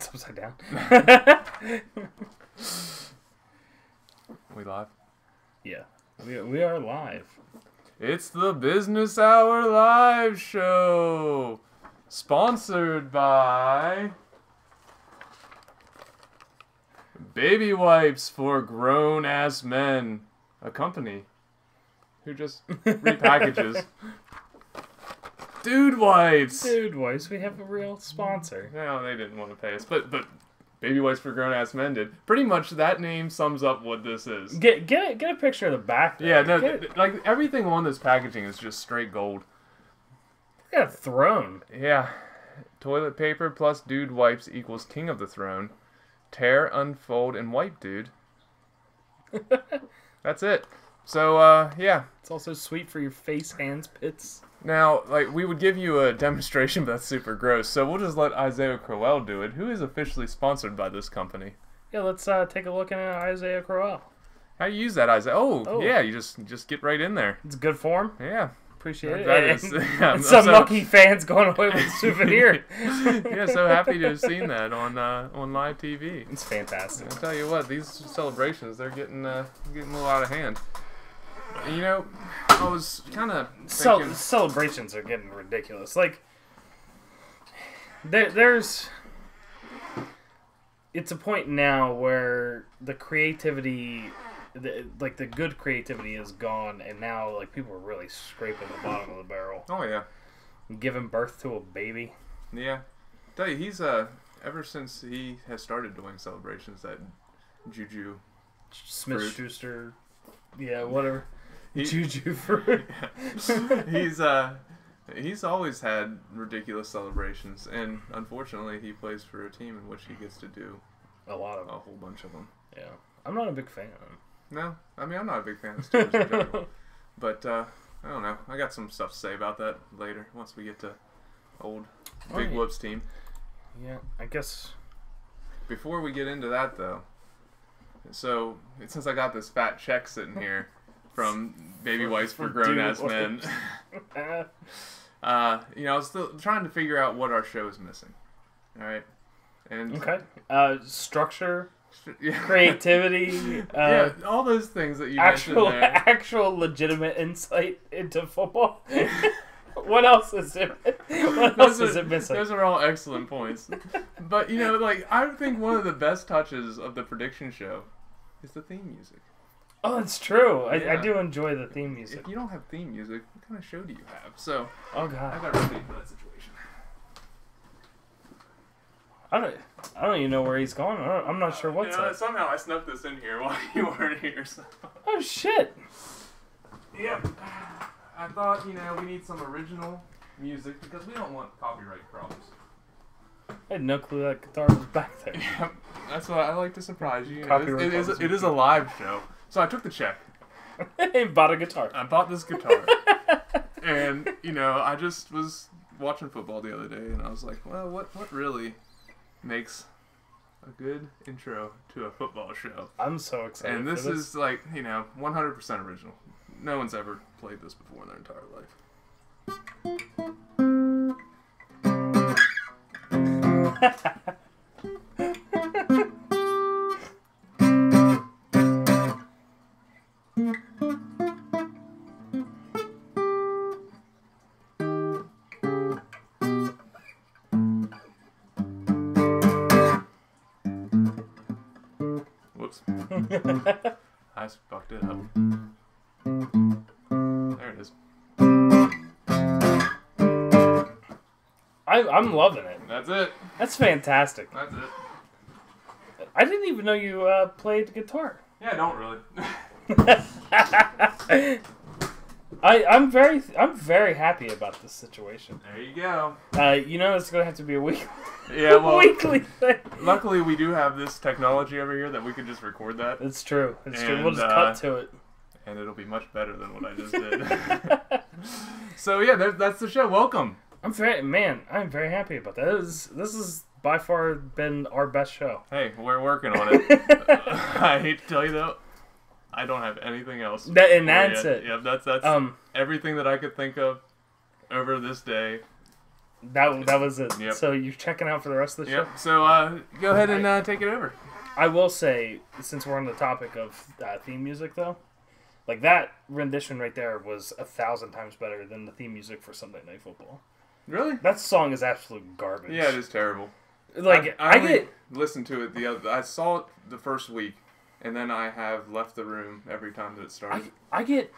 It's upside down. We live? Yeah. We are live. It's the Business Hour Live Show. Sponsored by Baby Wipes for Grown-Ass Men. A company who just repackages Dude Wipes. Dude Wipes, we have a real sponsor. No, they didn't want to pay us, but Baby Wipes for Grown-Ass Men did. Pretty much that name sums up what this is. Get a picture of the back there. Yeah, no, like everything on this packaging is just straight gold. They got a throne. Yeah. Toilet paper plus Dude Wipes equals king of the throne. Tear, unfold, and wipe, dude. That's it. So, yeah. It's also sweet for your face, hands, pits. Now, like, we would give you a demonstration, but that's super gross. So we'll just let Isaiah Crowell do it, who is officially sponsored by this company. Yeah, let's take a look at Isaiah Crowell. How do you use that, Isaiah? Oh, yeah, you just get right in there. It's good form. Yeah. Appreciate it. That is, yeah, and some lucky fans going away with a souvenir. Yeah, so happy to have seen that on live TV. It's fantastic. I'll tell you what, these celebrations, they're getting a little out of hand. You know, I was kind of thinking... Celebrations are getting ridiculous. Like, there's... It's a point now where the creativity... the good creativity is gone, and now, like, people are really scraping the bottom of the barrel. Oh, yeah. Giving birth to a baby. Yeah. I tell you, he's, ever since he has started doing celebrations, that Juju... Smith-Schuster... Yeah, whatever. Juju fruit. He's always had ridiculous celebrations, and unfortunately, he plays for a team in which he gets to do a whole bunch of them. Yeah, I'm not a big fan of him. No, I mean I'm not a big fan of Steelers in general, but I don't know. I got some stuff to say about that later once we get to old Big Whoop's team. Yeah, I guess. Before we get into that, though, so since I got this fat check sitting here. From Baby Wipes for Grown-Ass Men. I was still trying to figure out what our show is missing. All right? And okay. Structure, creativity. Yeah, all those things that you mentioned there. Actual legitimate insight into football. What else is it? What else is it missing? Those are all excellent points. But, I think one of the best touches of the prediction show is the theme music. Oh, it's true. Yeah. I do enjoy the theme music. If you don't have theme music, what kind of show do you have? So, oh god, I got ready for that situation. I don't even know where he's going. I'm not sure what's up. Somehow I snuck this in here while you weren't here. So. Oh shit. Yep. I thought we need some original music because we don't want copyright problems. I had no clue that guitar was back there. Yep. That's why I like to surprise you. It is a live show. So I took the check. And bought a guitar. I bought this guitar. And, I just was watching football the other day, and I was like, well, what really makes a good intro to a football show? I'm so excited. And this is, 100% original. No one's ever played this before in their entire life. Whoops. I fucked it up. There it is. I'm loving it. That's it. That's fantastic. That's it. I didn't even know you played guitar. Yeah, I don't really. I'm very happy about this situation. There you go. It's gonna have to be a weekly. Yeah, well, weekly thing. Luckily, we do have this technology over here that we can just record that. It's true. It's true. We'll just cut to it. And it'll be much better than what I just did. So yeah, that's the show. Welcome. I'm very happy about that. This has by far been our best show. Hey, we're working on it. I hate to tell you though, I don't have anything else. That's it. Yeah, that's everything that I could think of over this day. That was it. Yep. So you're checking out for the rest of the show? Yep. So go ahead and take it over. I will say, since we're on the topic of theme music, though, like that rendition right there was 1,000 times better than the theme music for Sunday Night Football. Really? That song is absolute garbage. Yeah, it is terrible. Like I get listened to it the other. I saw it the first week, and then I have left the room every time that it started. I get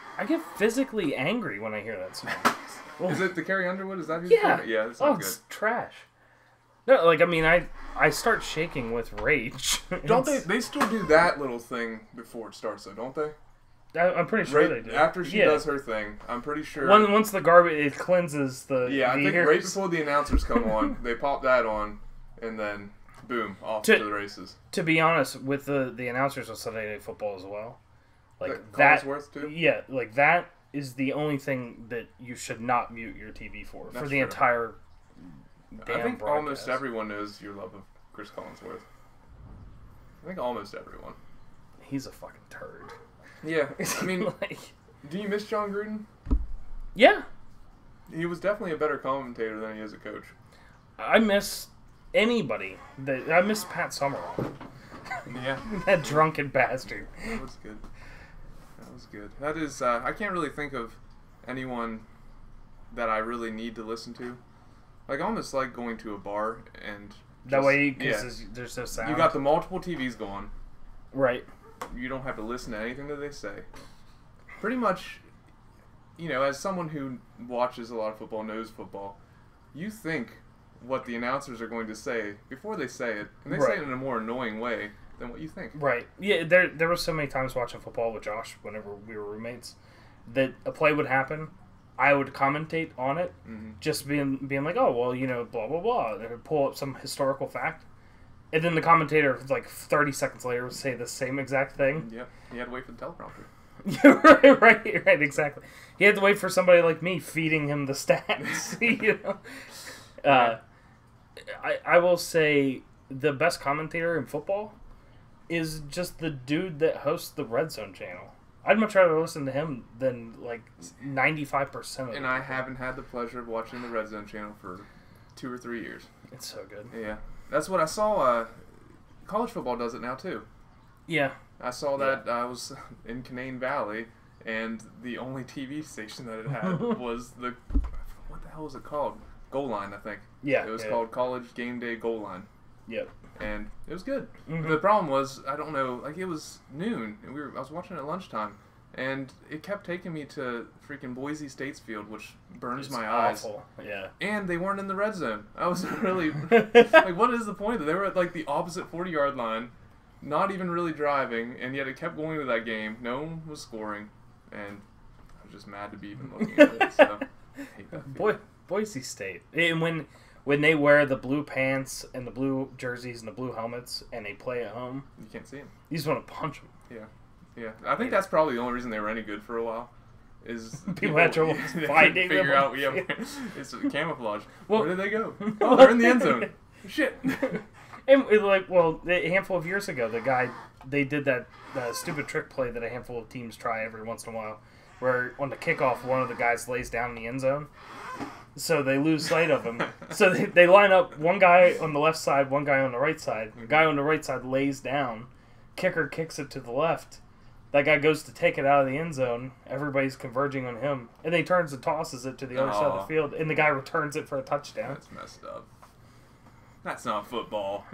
physically angry when I hear that song. Is it the Carrie Underwood? Is that who's Yeah. doing it? Yeah, it's Oh, not good. it's trash. No, like I mean, I start shaking with rage. Don't they? They still do that little thing before it starts, though, don't they? I'm pretty sure Right they do. after she Yeah. does her thing, I'm pretty sure. Once the garbage, it cleanses the. Yeah, I the think ears. right before the announcers come on, they pop that on, and then boom, off to the races. To be honest, with the announcers of Sunday Night Football as well, like that that. Collinsworth too? Yeah, like that is the only thing that you should not mute your TV for That's the true. entire. Damn I think broadcast. almost everyone knows your love of Chris Collinsworth. I think almost everyone. He's a fucking turd. Yeah, I mean, like, do you miss John Gruden? yeah, He was definitely a better commentator than he is a coach. I miss anybody. I miss Pat Summerall. Yeah, That drunken bastard. that was good. That was good. That is, I can't really think of anyone that I really need to listen to. Like, I almost like going to a bar and That just- way, because there's no sound. You got the multiple TVs going. right. You don't have to listen to anything that they say. Pretty much, you know, as someone who watches a lot of football, knows football, you think what the announcers are going to say before they say it, and they say Right. it in a more annoying way than what you think. Right. Yeah, there were so many times watching football with Josh whenever we were roommates that a play would happen. I would commentate on it, just being like, oh, well, you know, blah, blah, blah. And would pull up some historical fact. And then the commentator, like 30 seconds later, would say the same exact thing. Yep. You had to wait for the teleprompter. Yeah, right, exactly. He had to wait for somebody like me feeding him the stats, you know? I will say the best commentator in football is just the dude that hosts the Red Zone channel. I'd much rather listen to him than like 95% of it. And I haven't had the pleasure of watching the Red Zone channel for 2 or 3 years. It's so good. Yeah. That's what I saw. College football does it now, too. Yeah. I saw that I was in Canaan Valley, and the only TV station that it had was what the hell was it called? Goal Line, I think. Yeah. It was yeah. called College Game Day Goal Line, Yep. and it was good. Mhm. The problem was, I don't know, like it was noon, and I was watching it at lunchtime, and it kept taking me to freaking Boise State's field, which burns It's my eyes. awful. Yeah. And they weren't in the red zone. I was really like, what is the point? They were at like the opposite 40-yard line, not even really driving, and yet it kept going to that game. No one was scoring, and I was just mad to be even looking at it. So, I hate that feeling. Boise State. And when they wear the blue pants and the blue jerseys and the blue helmets and they play at home, You can't see them. you just want to punch them. Yeah. I think that's probably the only reason they were any good for a while. Is People had trouble finding them figure on out. the Yeah, field. it's camouflage. Well- Where did they go? Oh, they're in the end zone. Shit. And a handful of years ago, they did that stupid trick play that a handful of teams try every once in a while, where on the kickoff, one of the guys lays down in the end zone, so they lose sight of him. So they line up one guy on the left side, one guy on the right side. The guy on the right side lays down, kicker kicks it to the left. That guy goes to take it out of the end zone. Everybody's converging on him, and then he turns and tosses it to the other side of the field, and the guy returns it for a touchdown. That's messed up. That's not football.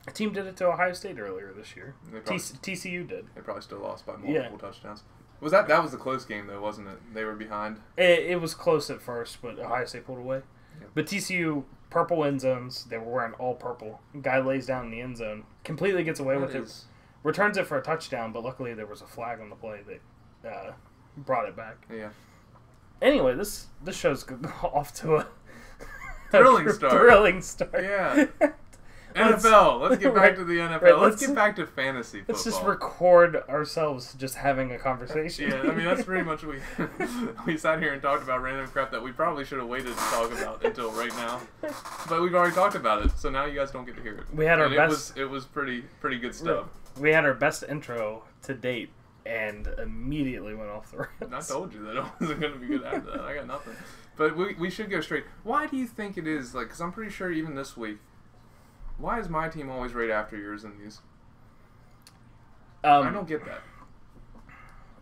A team did it to Ohio State earlier this year. They probably, TCU did. they probably still lost by multiple touchdowns. That was the close game though, wasn't it? They were behind. It was close at first, but Ohio State pulled away. Yeah. But TCU, purple end zones, they were wearing all purple. Guy lays down in the end zone, completely gets away with it, returns it for a touchdown, but luckily there was a flag on the play that brought it back. Yeah. Anyway, this show's off to a Thrilling start. Thrilling start. Yeah. NFL. Let's get back to the NFL. Right, let's get back to fantasy football. Let's just record ourselves just having a conversation. Yeah, I mean that's pretty much we sat here and talked about random crap that we probably should have waited to talk about until right now, but we've already talked about it, so now you guys don't get to hear it. We had our and best. It was pretty good stuff. We had our best intro to date, and immediately went off the rails. I told you that it wasn't going to be good after that. I got nothing. But we should go straight. Why do you think it is? Like, because I'm pretty sure even this week, why is my team always right after yours in these? I don't get that.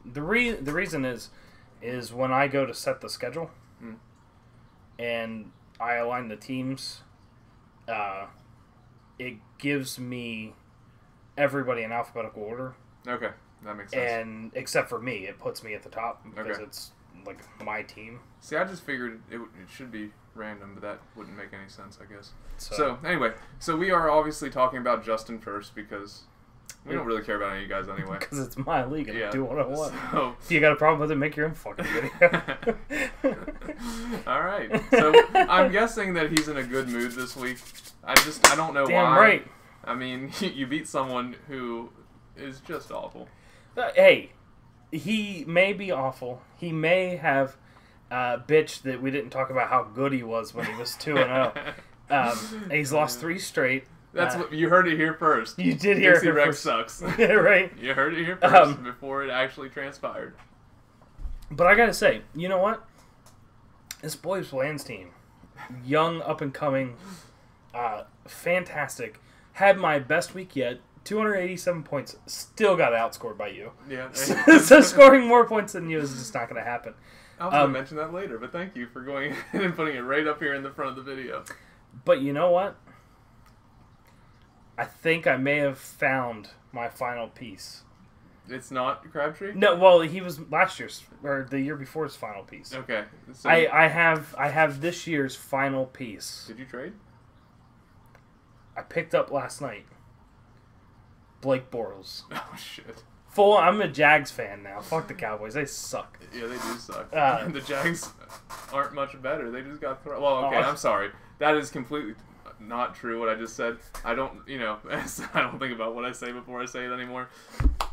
The reason is when I go to set the schedule and I align the teams, it gives me everybody in alphabetical order. Okay, that makes sense. And except for me, it puts me at the top because Okay. it's like my team. See, I just figured it should be random, but that wouldn't make any sense, I guess. So, So anyway, so we are obviously talking about Justin first because we don't really care about any of you guys anyway. because it's my league and I do what I want. So, If you got a problem with it, make your own fucking video. all right. So I'm guessing that he's in a good mood this week. I don't know Damn why. right. I mean, you beat someone who is just awful. Hey, he may be awful. He may have bitched that we didn't talk about how good he was when he was 2-0. He's lost 3 straight. That's what you heard it here first. You did hear Dixie it Rex first. sucks. Yeah, right. You heard it here first before it actually transpired. But I gotta say, you know what? This Boys Lands team, young, up and coming, fantastic. Had my best week yet. 287 points. Still got outscored by you. Yeah. So scoring more points than you is just not going to happen. I was going to mention that later, but thank you for going ahead and putting it right up here in the front of the video. But you know what? I think I may have found my final piece. It's not Crabtree? No, well, he was last year's or the year before's final piece. Okay. So I have this year's final piece. did you trade? I picked up last night. Blake Bortles. Oh, shit. I'm a Jags fan now. Fuck the Cowboys. They suck. Yeah, they do suck. Uh, The Jags aren't much better. They just got thrown. Well, okay, Oh. I'm sorry. That is completely not true what I just said. I don't think about what I say before I say it anymore.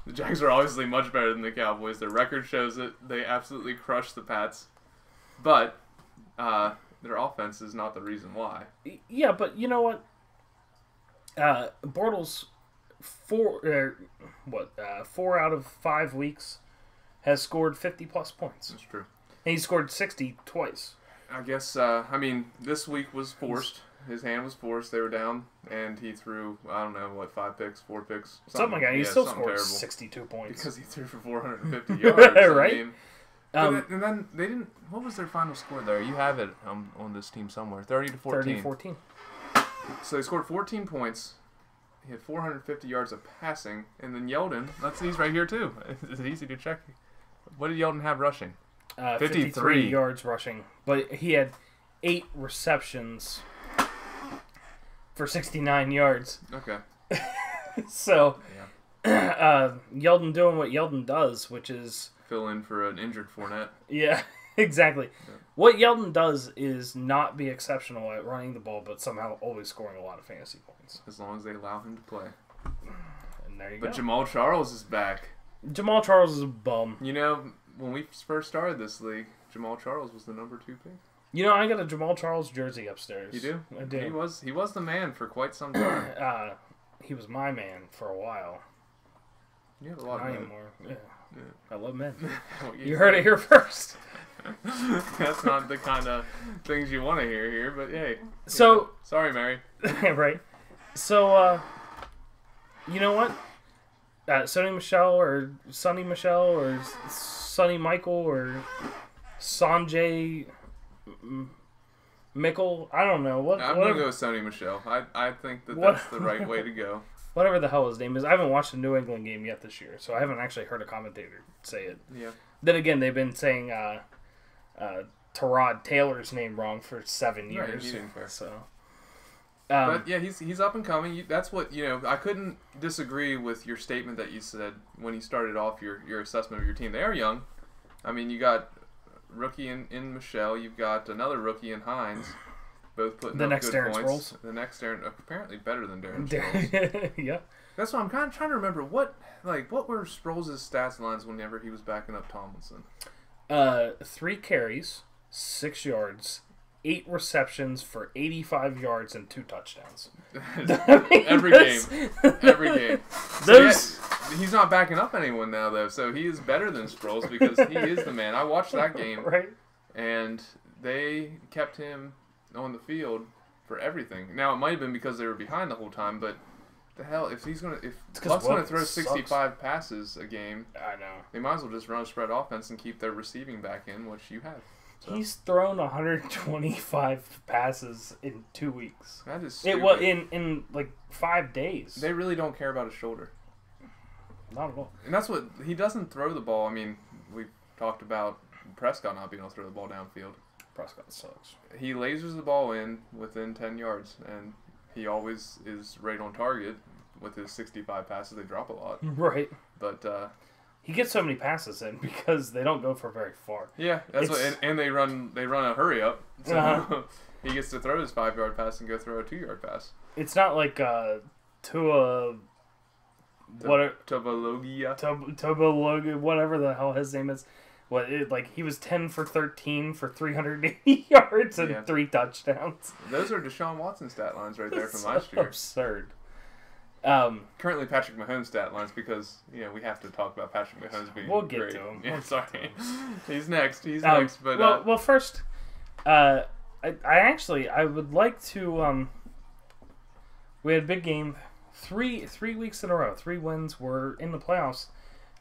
The Jags are obviously much better than the Cowboys. Their record shows it. They absolutely crushed the Pats. But their offense is not the reason why. Yeah, but you know what? Bortles, 4 out of 5 weeks has scored 50-plus points. That's true. And he scored 60 twice. I guess, this week was forced. His hand was forced. They were down, and he threw, 5 picks, 4 picks. Something like that. He still something scored terrible. 62 points. Because he threw for 450 yards. Right? I mean, and then they didn't. What was their final score there? You have it on this team somewhere. 30-14. 30-14. So they scored 14 points. He had 450 yards of passing, and then Yeldon. He's right here too. It's easy to check. What did Yeldon have rushing? 53 yards rushing, but he had 8 receptions for 69 yards. Okay. So, Yeldon doing what Yeldon does, which is... Fill in for an injured Fournette. Yeah, exactly. Yeah. What Yeldon does is not be exceptional at running the ball, but somehow always scoring a lot of fantasy points. As long as they allow him to play. And there you But go. Jamal Charles is back. Jamal Charles is a bum. You know, when we first started this league, Jamal Charles was the number 2 pick. You know, I got a Jamal Charles jersey upstairs. You do? I do. He was the man for quite some time. He was my man for a while. You have a lot Not of men. anymore. Yeah. Yeah. I love men. What You heard it here first. That's not the kind of things you want to hear here, but hey. So, Sorry, Mary. right. So, you know what? Sonny Michelle or Sonny Michael or Sanjay Mickle. I don't know. I'm going to go with Sony Michelle. I think that's the right way to go. Whatever the hell his name is. I haven't watched a New England game yet this year, so I haven't actually heard a commentator say it. Yeah. Then again, they've been saying Tyrod Taylor's name wrong for 7 years. Right, he didn't care. So, But yeah, he's up and coming. That's what I couldn't disagree with your statement that you said when you started off your assessment of your team. They are young. I mean, you got rookie in Michelle. You've got another rookie in Hines. Both putting The up next good Darren points. Sproles. The next Darren, apparently better than Darren Sproles. yeah. That's what I'm kind of trying to remember. What were Sproles' stats lines whenever he was backing up Tomlinson? 3 carries, 6 yards, 8 receptions for 85 yards and 2 touchdowns. Every game. Every game. Those... So yeah, he's not backing up anyone now, though, so he is better than Sproles because he is the man. I watched that game, Right. and they kept him on the field for everything. Now, it might have been because they were behind the whole time, but the hell, if Luck's going to throw 65 passes a game, I know. they might as well just run a spread offense and keep their receiving back in, which you have. So. He's thrown 125 passes in 2 weeks. That is stupid. It was in like 5 days. They really don't care about his shoulder. Not at all. And that's what, he doesn't throw the ball. I mean, we've talked about Prescott not being able to throw the ball downfield. Prescott sucks. He lasers the ball in within 10 yards, and he always is right on target with his 65 passes. They drop a lot. Right. But he gets so many passes in because they don't go for very far. yeah, that's what, and they run a hurry up. So he gets to throw his 5-yard pass and go throw a 2-yard pass. It's not like Tua Tobalogia. whatever the hell his name is. He was 10 for 13 for 380 yards and 3 touchdowns. Those are Deshaun Watson stat lines right there from last year. Absurd. Currently Patrick Mahomes stat lines because we have to talk about Patrick Mahomes being we'll get great. to him. Yeah, sorry. He's next. But well, first, I would like to. We had a big game, 3 weeks in a row. 3 wins. We're in the playoffs.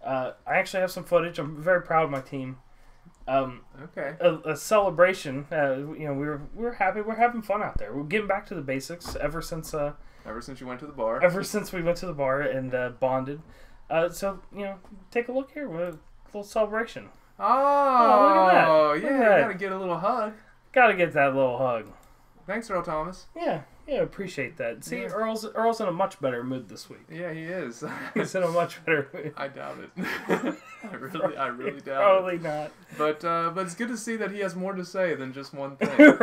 I actually have some footage. I'm very proud of my team. Okay. A celebration. We're happy. We're having fun out there. We're getting back to the basics ever since you went to the bar. Ever since we went to the bar and bonded. So take a look here. We're a little celebration. Oh, look at that. Yeah, Look at you that. gotta get a little hug. Gotta get that little hug. Thanks, Earl Thomas. Yeah, appreciate that. See, Yeah. Earl's in a much better mood this week. Yeah, he is. He's in a much better mood. I doubt it. I really doubt Probably it. not. But it's good to see that he has more to say than just one thing.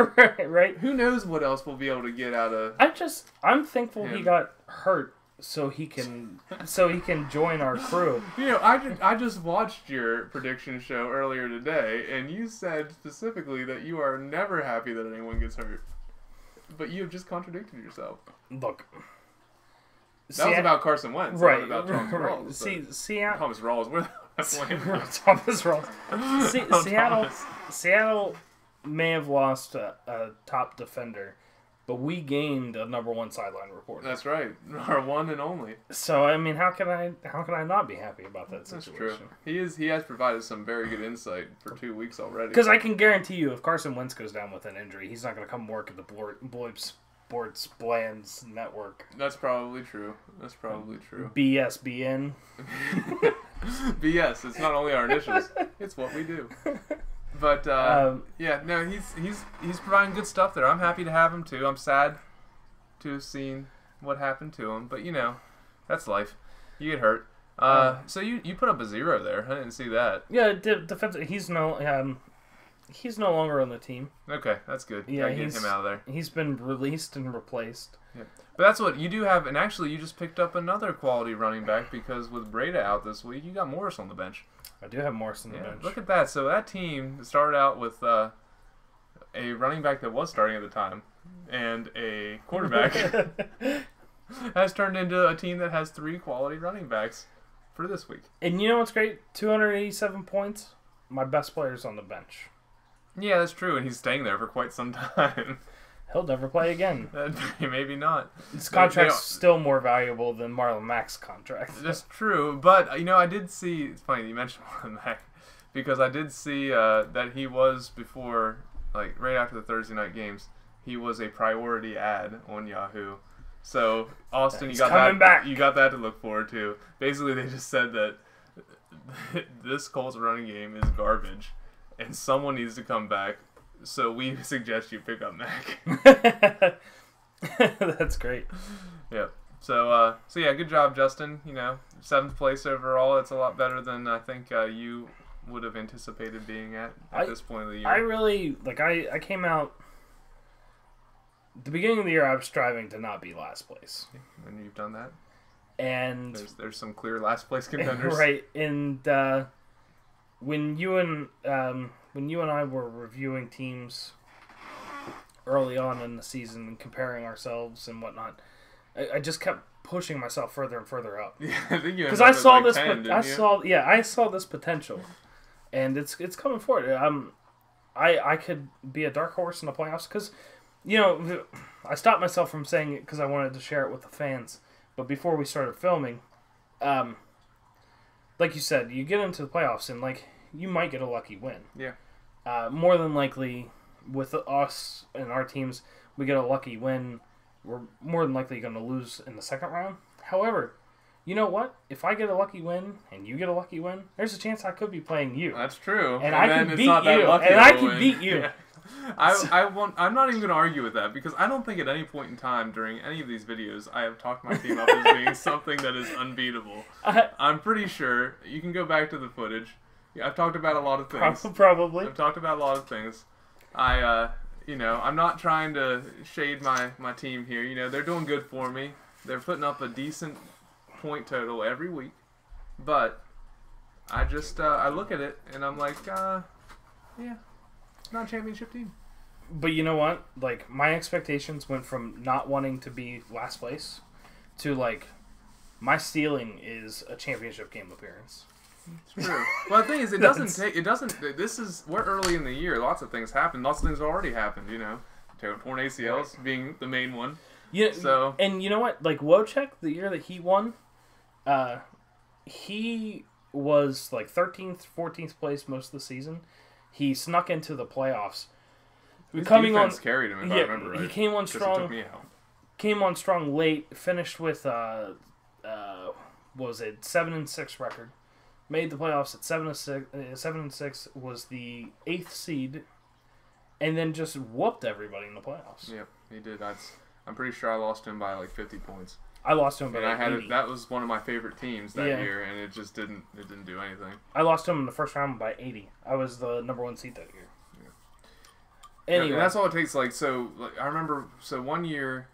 Right? Who knows what else we'll be able to get out of... I'm thankful he him. got hurt so he can join our crew. I just watched your prediction show earlier today, and you said specifically that you are never happy that anyone gets hurt. But you have just contradicted yourself. Look. That was about Carson Wentz, right? Not about Thomas Rawls. See, Thomas Rawls. Where Thomas Rawls. Seattle may have lost a top defender, but we gained a number 1 sideline reporter. That's right, our one and only. So I mean, how can I not be happy about that situation? That's true. He has provided some very good insight for 2 weeks already. Because I can guarantee you, if Carson Wentz goes down with an injury, he's not going to come work at the Bloib Sports Blands Network. That's probably true. BSBN. BS. It's not only our initials; it's what we do. But he's providing good stuff there. I'm happy to have him too. I'm sad to have seen what happened to him, but that's life. You get hurt. So you put up a 0 there. I didn't see that. Yeah, defensive. He's no longer on the team. Okay, that's good. Yeah, get him out of there. He's been released and replaced. Yeah. But that's what you do have, and actually you just picked up another quality running back because with Breda out this week, you got Morris on the bench. I do have Morris on the bench. Look at that. So that team started out with a running back that was starting at the time and a quarterback has turned into a team that has 3 quality running backs for this week. And you know what's great? 287 points. My best player's on the bench. Yeah, that's true, and he's staying there for quite some time. He'll never play again. Maybe not. His contract's still more valuable than Marlon Mack's contract. That's true, but I did see. It's funny that you mentioned Marlon Mack because I did see that he was before, right after the Thursday night games, he was a priority ad on Yahoo. So Austin, you got that. Back. You got that to look forward to. Basically, they just said that this Colts running game is garbage, and someone needs to come back. So we suggest you pick up Mac. That's great. Yeah. So yeah, good job, Justin. 7th place overall. It's a lot better than I think you would have anticipated being at this point of the year. I really I came out at the beginning of the year. I was striving to not be last place, and you've done that. And there's some clear last place contenders, right? And when you and I were reviewing teams early on in the season and comparing ourselves and whatnot, I just kept pushing myself further and further up. Yeah, I think you because I saw this. 10, I saw this potential, and it's coming forward. I could be a dark horse in the playoffs because, you know, I stopped myself from saying it because I wanted to share it with the fans. But before we started filming, like you said, you get into the playoffs and like you might get a lucky win. Yeah. More than likely, with us and our teams, we get a lucky win. We're more than likely going to lose in the second round. However, you know what? If I get a lucky win and you get a lucky win, there's a chance I could be playing you. That's true. And I then can it's beat not that you. lucky And of I a can win. beat you. Yeah. I'm not even going to argue with that because I don't think at any point in time during any of these videos I have talked my team up as being something that is unbeatable. I'm pretty sure you can go back to the footage. Yeah, I've talked about a lot of things. Probably. I've talked about a lot of things. I'm not trying to shade my team here. You know, they're doing good for me. They're putting up a decent point total every week. But I just I look at it and I'm like, yeah, not a championship team. But you know what? Like, my expectations went from not wanting to be last place to, like, my ceiling is a championship game appearance. It's true. Well, the thing is, we're early in the year. Lots of things happen. Lots of things have already happened, you know. Torn ACLs being the main one. Yeah. So, and you know what? Like, Wojciech, the year that he won, he was, like, 13th, 14th place most of the season. He snuck into the playoffs. his defense carried him, if I remember right. He came on 'cause he strong. took me out. Came on strong late. Finished with what was it, 7-6 record. Made the playoffs at 7-6. Was the 8th seed, and then just whooped everybody in the playoffs. Yep, he did. I'm pretty sure I lost him by like 50 points. I lost to him by And 80. that was one of my favorite teams that year, and it just didn't do anything. I lost to him in the first round by 80. I was the number 1 seed that year. Yeah. Anyway, And that's all it takes. I remember. So one year,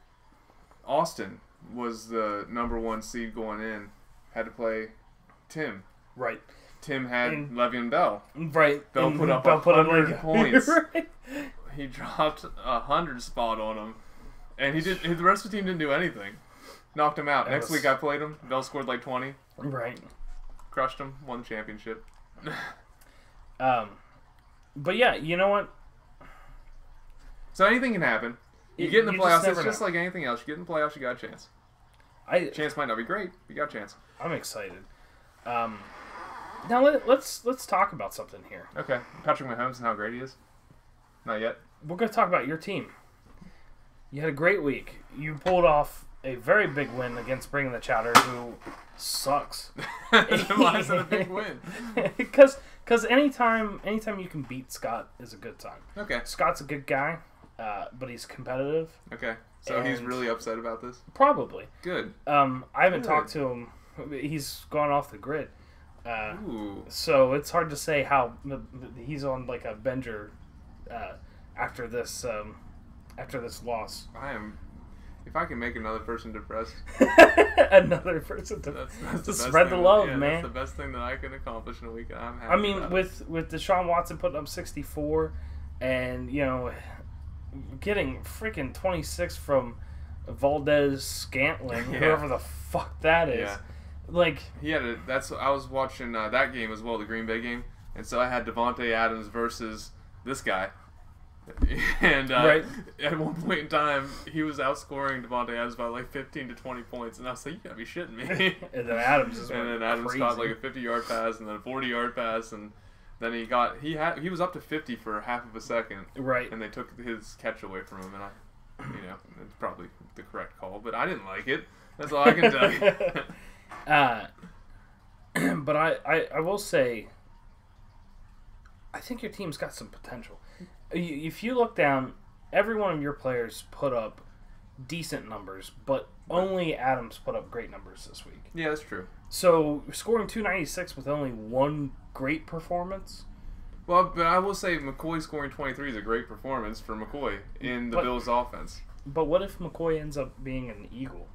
Austin was the number 1 seed going in. Had to play Tim. right. Tim had Le'Veon Bell. Right. Bell And put up Bell 100 points. Right. He dropped 100 spot on him, and the rest of the team didn't do anything. Knocked him out. Next week I played him. Bell scored like 20. Right. Crushed him. Won the championship. But yeah, you know what? So anything can happen. You get in the you just playoffs. never It's just know. like anything else. You get in the playoffs, you got a chance. Chance might not be great. But you got a chance. I'm excited. Now let's talk about something here. Okay. Patrick Mahomes and how great he is. Not yet. We're going to talk about your team. You had a great week. You pulled off a very big win against Bringing the Chowder, who sucks. Why is that a big win? Because anytime you can beat Scott is a good time. Okay. Scott's a good guy, but he's competitive. Okay. So he's And- really upset about this? Probably. Good. I haven't Good. talked to him. He's gone off the grid. Ooh. So it's hard to say how he's on like a bender after this loss. If I can make another person depressed, Another person to that's the to best spread the thing love, yeah, man. That's the best thing that I can accomplish in a week. I'm happy. I mean, about with Deshaun Watson putting up 64, and getting freaking 26 from Valdez Scantling, Yeah. whoever the fuck that is. Yeah. Like, I was watching that game as well, the Green Bay game, and so I had Devontae Adams versus this guy. And Right. at one point in time, he was outscoring Devontae Adams by like 15 to 20 points, and I was like, "You gotta be shitting me!" and then Adams is And then went Adams crazy. caught like a 50-yard pass, and then a 40-yard pass, and then he was up to 50 for half of a second, Right. and they took his catch away from him, and it's probably the correct call, but I didn't like it. That's all I can tell you. But I will say, I think your team's got some potential. If you look down, every one of your players put up decent numbers, but only Adams put up great numbers this week. Yeah, that's true. So scoring 296 with only one great performance. Well, but I will say McCoy scoring 23 is a great performance for McCoy in the Bills' offense. But what if McCoy ends up being an Eagle?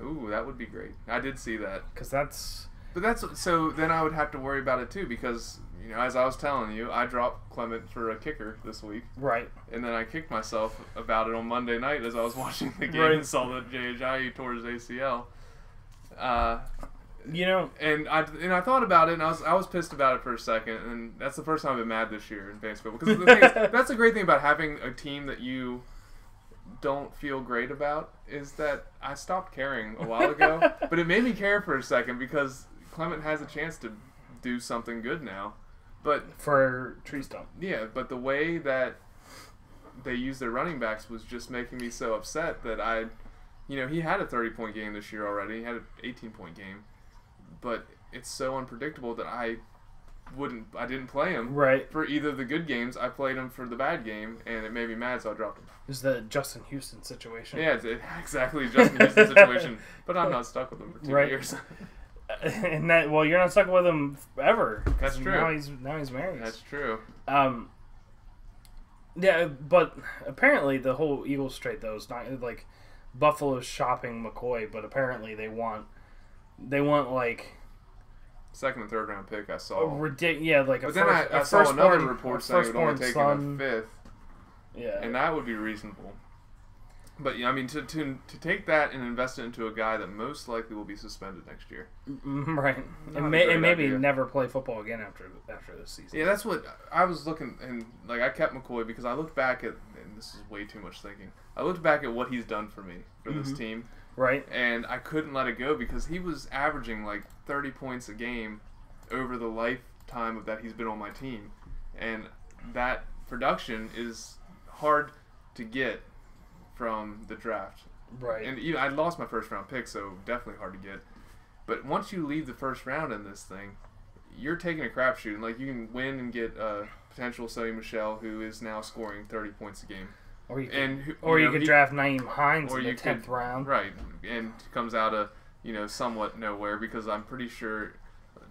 Ooh, that would be great. I did see that. Because that's... But so then I would have to worry about it too because, as I was telling you, I dropped Clement for a kicker this week. Right. And then I kicked myself about it on Monday night as I was watching the game Right. and saw that Jay Ajayi tore his ACL. And I thought about it, and I was pissed about it for a second, and that's the first time I've been mad this year in fantasy football. Because the thing is, that's the great thing about having a team that you don't feel great about is that I stopped caring a while ago, but it made me care for a second because Clement has a chance to do something good now. But for Tree Stump. Yeah, but the way that they used their running backs was just making me so upset that he had a 30-point game this year already. He had an 18-point game. But it's so unpredictable that I didn't play him for either of the good games. I played him for the bad game, and it made me mad, so I dropped him. It's the Justin Houston situation. Yeah, it's exactly Justin Houston situation. But I'm not stuck with him for 2 years. And you're not stuck with him ever. That's true. Now he's married. That's true. Yeah, but apparently the whole Eagles trade though is not like Buffalo's shopping McCoy, but apparently they want like second and third round pick. I saw. But then I saw another report saying it would only take him a fifth. Yeah, and that would be reasonable. But yeah, I mean to take that and invest it into a guy that most likely will be suspended next year, right? And maybe never play football again after this season. Yeah, that's what I was looking, and like I kept McCoy because I looked back at, and this is way too much thinking. I looked back at what he's done for me for this team, right? And I couldn't let it go because he was averaging like 30 points a game over the lifetime of that he's been on my team, and that production is hard to get from the draft. Right. And I lost my first round pick, so definitely hard to get. But once you leave the first round in this thing, you're taking a crapshoot. And like you can win and get potential Sonny Michel, who is now scoring 30 points a game. Or you could draft Naeem Hines in the 10th round. Right. And comes out of, somewhat nowhere because I'm pretty sure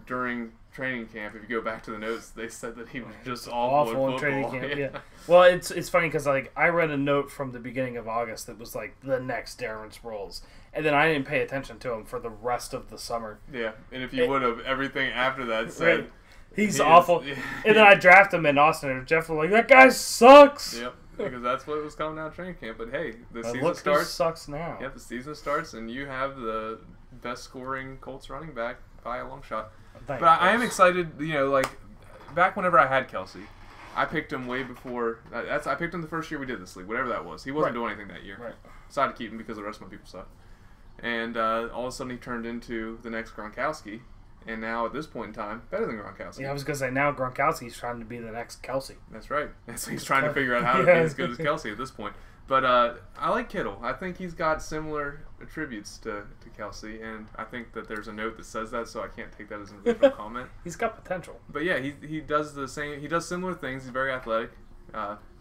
during training camp, if you go back to the notes, they said that he was just awful in training camp. Yeah. Well, it's funny because like I read a note from the beginning of August that was like the next Darren Sproles, and then I didn't pay attention to him for the rest of the summer. Yeah, and if you would have, everything after that said he's awful. And then I drafted him in Austin, and Jeff was like, "That guy sucks." Yep, because that's what was coming out of training camp. But hey, the season look starts. Who sucks now. Yep, the season starts, and you have the best scoring Colts running back by a long shot. But I am excited, like, back whenever I had Kelsey, I picked him way before, I picked him the first year we did this league, whatever that was. He wasn't doing anything that year. Right. Decided to keep him because the rest of my people sucked. And all of a sudden he turned into the next Gronkowski, and now at this point in time, better than Gronkowski. Yeah, I was going to say, now Gronkowski's trying to be the next Kelsey. That's right. So he's trying to figure out how to be as good as Kelsey at this point. But I like Kittle. I think he's got similar attributes to Kelsey, and I think that there's a note that says that, so I can't take that as an original comment. He's got potential. But yeah, he does the same. He does similar things. He's very athletic.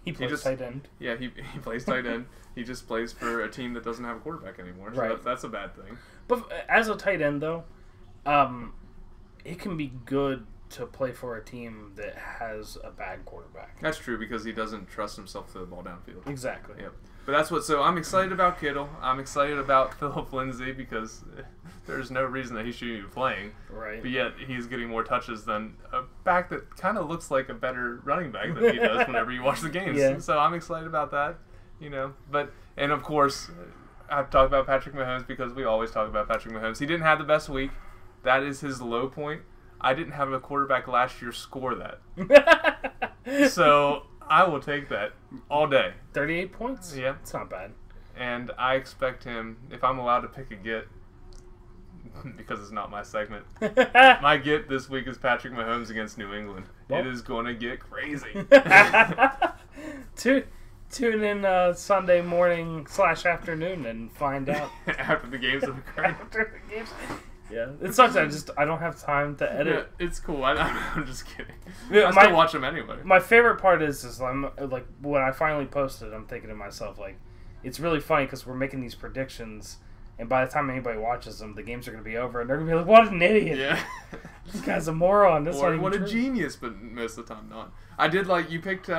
He plays tight end. Yeah, he plays tight end. He just plays for a team that doesn't have a quarterback anymore. So that's a bad thing. But as a tight end, though, it can be good to play for a team that has a bad quarterback. That's true because he doesn't trust himself to the ball downfield. Exactly. Yep. But that's what. So I'm excited about Kittle. I'm excited about Philip Lindsay because there's no reason that he shouldn't be playing. Right. But yet he's getting more touches than a back that kind of looks like a better running back than he does whenever you watch the games. Yeah. So I'm excited about that. But and of course I've talked about Patrick Mahomes because we always talk about Patrick Mahomes. He didn't have the best week. That is his low point. I didn't have a quarterback last year score that. So I will take that all day. 38 points? Yeah. It's not bad. And I expect him, if I'm allowed to pick a get, because it's not my segment, my get this week is Patrick Mahomes against New England. Well, it is going to get crazy. Tune in Sunday morning / afternoon and find out. After the games have occurred. After the games. Yeah, it sucks. I don't have time to edit. Yeah, it's cool. I'm just kidding. I still watch them anyway. My favorite part is I'm like when I finally posted, I'm thinking to myself like, it's really funny because we're making these predictions, and by the time anybody watches them, the games are going to be over, and they're going to be like, "What an idiot! Yeah, this guy's a moron." That's or what a genius, but most of the time not. I did like you picked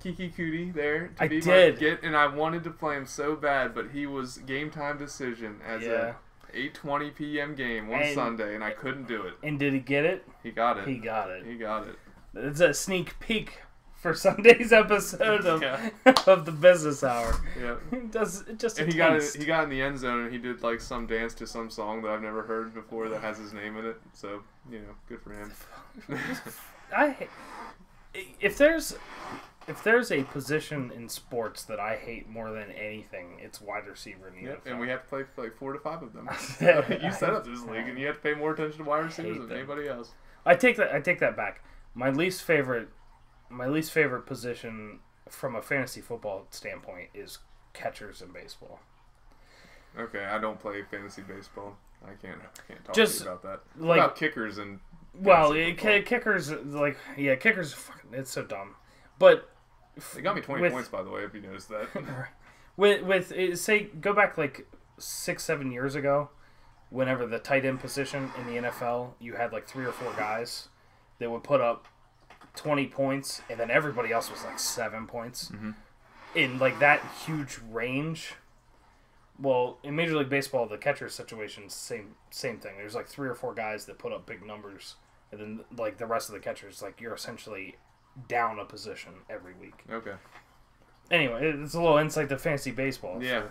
Kiki Cootie there to be my get, and I wanted to play him so bad, but he was game time decision as a 8:20 p.m. game on Sunday, and I couldn't do it. And did he get it? He got it. He got it. He got it. It's a sneak peek for Sunday's episode of Yeah. of the Business Hour. Yeah. Does just a And he got taste. he got in the end zone and he did like some dance to some song that I've never heard before that has his name in it. So good for him. If there's a position in sports that I hate more than anything, it's wide receiver in the Yep. NFL. And we have to play like 4 to 5 of them. I You set up this league and you have to pay more attention to wide receivers than them. anybody else. I take that back. My least favorite position from a fantasy football standpoint is catchers in baseball. Okay, I don't play fantasy baseball. I can't talk Just, to you about that. What like- about kickers and Well, fantasy football? kickers fucking, it's so dumb. But They got me 20 with- points, by the way, if you noticed that. with say go back like 6-7 years ago, whenever the tight end position in the NFL, you had like 3 or 4 guys that would put up 20 points, and then everybody else was like 7 points in like that huge range. Well, in Major League Baseball, the catcher situation is same thing. There's like 3 or 4 guys that put up big numbers, and then like the rest of the catchers, like you're essentially down a position every week. Okay. Anyway, it's a little insight to fantasy baseball. Yeah.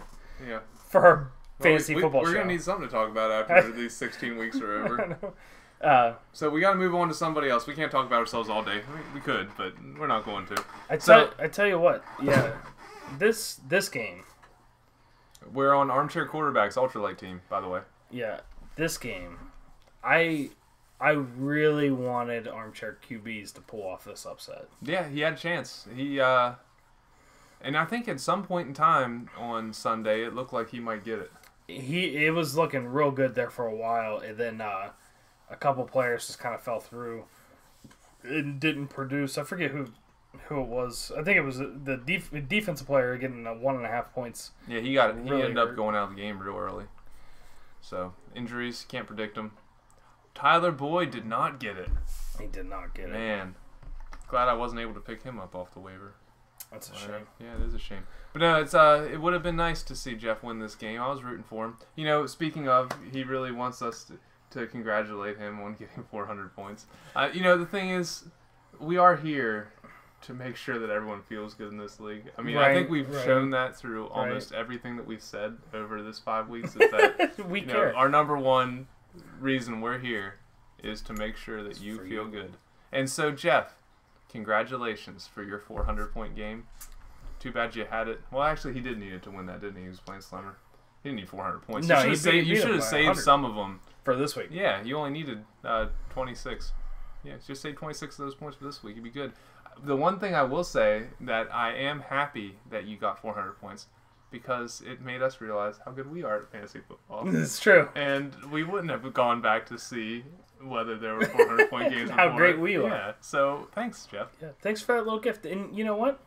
Yeah. For our fantasy Well, football we're show. going to need something to talk about after these 16 weeks are over. So we got to move on to somebody else. We can't talk about ourselves all day. I mean, we could, but we're not going to. I tell you what, yeah, this game, We're on Armchair Quarterbacks Ultralight team, by the way. yeah, this game, I really wanted Armchair QBs to pull off this upset. Yeah, he had a chance. And I think at some point in time on Sunday, it looked like he might get it. It was looking real good there for a while, and then a couple players just kind of fell through and didn't produce. I forget who it was. I think it was the defensive player getting 1.5 points. Yeah, he Really ended up hurt. going out of the game real early. So injuries, can't predict them. Tyler Boyd did not get it. He did not get it. Man, glad I wasn't able to pick him up off the waiver. That's a shame. Yeah, it is a shame. But no, it's it would have been nice to see Jeff win this game. I was rooting for him. Speaking of, he really wants us to congratulate him on getting 400 points. The thing is, we are here to make sure that everyone feels good in this league. I mean, I think we've shown that through almost everything that we've said over this 5 weeks. Is that We care. our number one reason we're here is to make sure that you for feel you. good. And so, Jeff, congratulations for your 400-point game. Too bad you had it. Well, actually, he did need it to win that, didn't he? He was playing Slimmer. He didn't need 400 points. No, you should beat him have by saved 100. some of them. For this week. Yeah, you only needed 26. Yeah, just save 26 of those points for this week. You'd be good. The one thing I will say that I am happy that you got 400 points because it made us realize how good we are at fantasy football. It's true. And we wouldn't have gone back to see whether there were 400-point games How before. great we are. Yeah, so thanks, Jeff. Yeah. Thanks for that little gift. And you know what?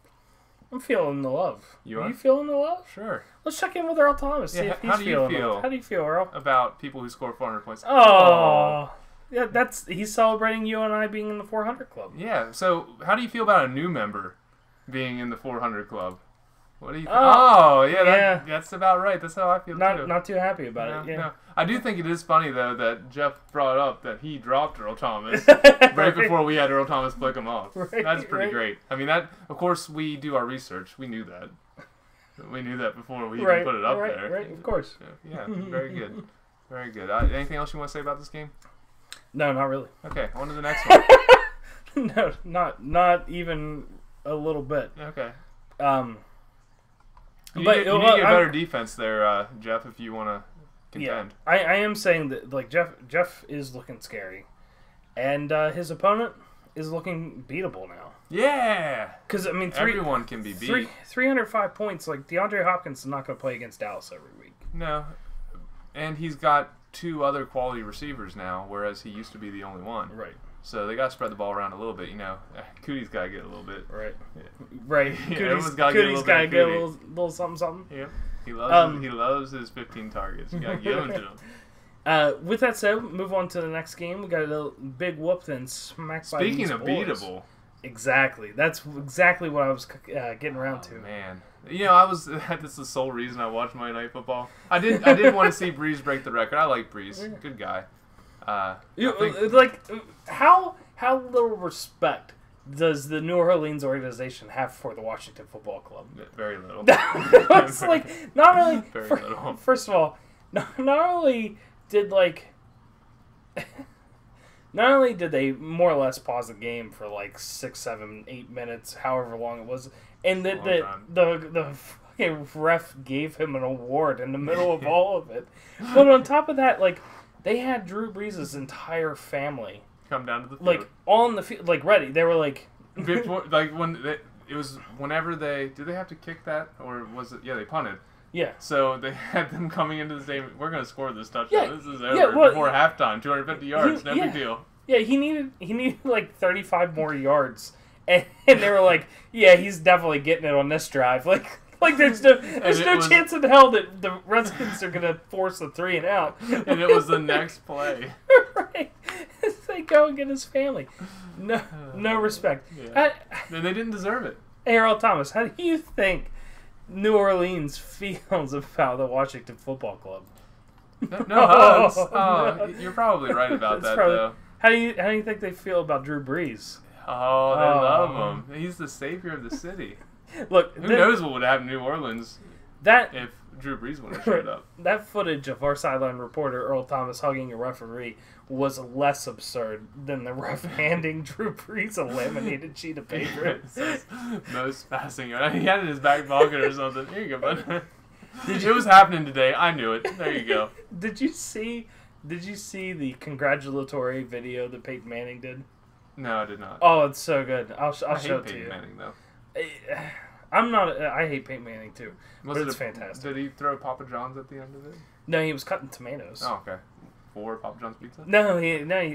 I'm feeling the love. You Are are? you feeling the love? Sure. Let's check in with Earl Thomas. See Yeah, if he's how do you feeling the feel? love. How do you feel, Earl? About people who score 400 points. Oh. Yeah, he's celebrating you and I being in the 400 club. Yeah, so how do you feel about a new member being in the 400 club? What do you think? Oh, Yeah, that's about right. That's how I feel, too. Not too happy about No, it. Yeah. no. I do think it is funny, though, that Jeff brought up that he dropped Earl Thomas right before we had Earl Thomas click him off. Right, That's pretty right. great. I mean, that. Of course, we do our research. We knew that. We knew that before we even put it up there. Right, of course. Yeah, very good. Very good. Anything else you want to say about this game? No, not really. Okay, on to the next one. No, not even a little bit. Okay. But You need to get I'm- better defense there, Jeff, if you want to contend. Yeah, I am saying that like Jeff is looking scary, and his opponent is looking beatable now. Yeah. Because I mean, Everyone can be beat. 305 points. Like DeAndre Hopkins is not going to play against Dallas every week. No. And he's got 2 other quality receivers now, whereas he used to be the only one. Right. So they got to spread the ball around a little bit, Cootie's got to get a little bit. Right. Yeah. Right. Yeah, everyone's gotta get a little bit gotta of get a Cootie. little something something. Yep. He loves his 15 targets. You got to give them to him. With that said, move on to the next game. We got a big whooped and smacked by Speaking these of boys. beatable. Exactly. That's exactly what I was getting around to. Man. This is the sole reason I watched Monday Night Football. I did want to see Breeze break the record. I like Breeze. Good guy. Like how little respect does the New Orleans organization have for the Washington Football Club? Very little. It's like not really. Very little. First of all, not only did not only did they more or less pause the game for like 6, 7, 8 minutes, however long it was, and the fucking ref gave him an award in the middle of all of it. But on top of that, like they had Drew Brees' entire family Come down to the field. like on the field, like ready. They were like, like when it was whenever did they have to kick that or was it? Yeah, they punted. yeah. So they had them coming into the stadium. We're going to score this touchdown. Yeah, This is over yeah, well, before halftime. 250 yards. No big deal. Yeah, he needed like 35 more yards, and they were like, yeah, he's definitely getting it on this drive. Like there's no chance in hell that the Redskins are gonna force a 3 and out. And it was the next play. Right. They go and get his family. No respect. Yeah. And they didn't deserve it. Hey, Earl Thomas, how do you think New Orleans feels about the Washington Football Club? No hugs. Oh, you're probably right about that, though. How do you think they feel about Drew Brees? Oh, they love him. He's the savior of the city. Look, Who knows what would happen in New Orleans if Drew Brees would have showed up. That footage of our sideline reporter Earl Thomas hugging a referee was less absurd than the ref handing Drew Brees a laminated sheet of paper. It says most passing yards. He had it in his back pocket or something. Here you go, bud. It was happening today. I knew it. There you go. Did you see the congratulatory video that Peyton Manning did? No, I did not. Oh, it's so good. I'll I show hate it to you. Peyton Manning, though. I hate Peyton Manning too. But it's fantastic. Did he throw Papa John's at the end of it? No, he was cutting tomatoes. Oh, okay. For Papa John's pizza? No,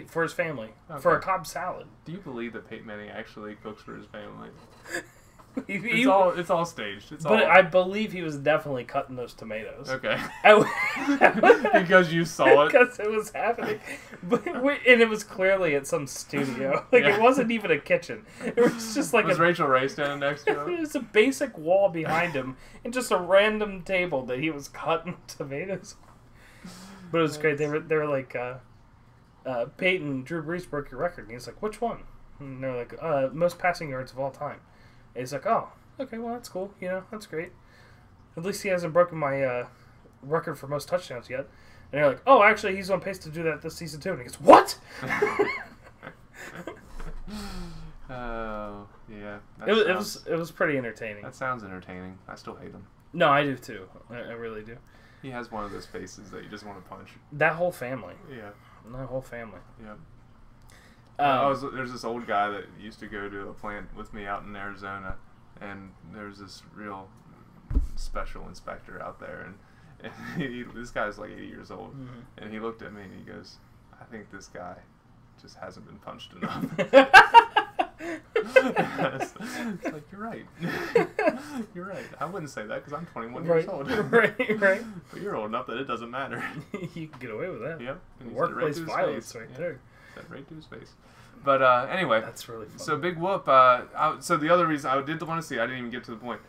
for his family. Okay. For a Cobb salad. Do you believe that Peyton Manning actually cooks for his family? It's all staged. I believe he was definitely cutting those tomatoes. Okay. Because you saw it. Because it was happening, and it was clearly at some studio. It wasn't even a kitchen. It was just like was Rachel Ray standing next to him? It was a basic wall behind him and just a random table that he was cutting tomatoes. But it was great. They were like, Peyton, Drew Brees broke your record, and he's like, which one? And they're like, most passing yards of all time. And he's like, oh, okay, well, that's cool. That's great. At least he hasn't broken my record for most touchdowns yet. And they're like, oh, actually, he's on pace to do that this season, too. And he goes, what? Oh, yeah. It was pretty entertaining. That sounds entertaining. I still hate him. No, I do, too. I really do. He has one of those faces that you just want to punch. That whole family. Yeah. That whole family. Yeah. There's this old guy that used to go to a plant with me out in Arizona, and there's this real special inspector out there, and this guy's like 80 years old, and he looked at me and he goes, I think this guy just hasn't been punched enough. It's like, you're right. You're right. I wouldn't say that because I'm 21 years old. Right. But you're old enough that it doesn't matter. You can get away with that. Yep. Workplace violence right there. Said right to his face. But anyway. That's really fun. So big whoop. So the other reason I did want to see, I didn't even get to the point.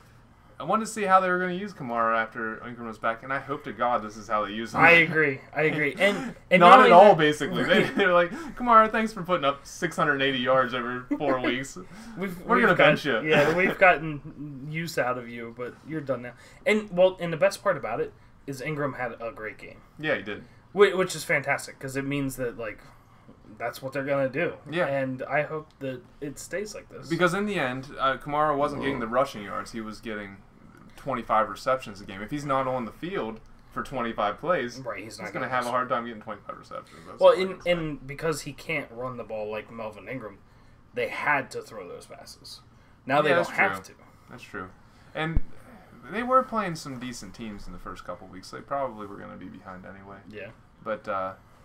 I wanted to see how they were going to use Kamara after Ingram was back, and I hope to God this is how they use him. I agree. And not at all, basically. They're like, Kamara, thanks for putting up 680 yards over 4 weeks. We're going to bench you. Yeah, we've gotten use out of you, but you're done now. And the best part about it is Ingram had a great game. Yeah, he did. Which is fantastic, because it means that, that's what they're going to do. Yeah. And I hope that it stays like this. Because in the end, Kamara wasn't getting the rushing yards. He was getting 25 receptions a game. If he's not on the field for 25 plays, he's going to have a hard time getting 25 receptions. And because he can't run the ball like Melvin Ingram, they had to throw those passes. Now they don't have to. That's true. And they were playing some decent teams in the first couple weeks. They probably were going to be behind anyway. Yeah. But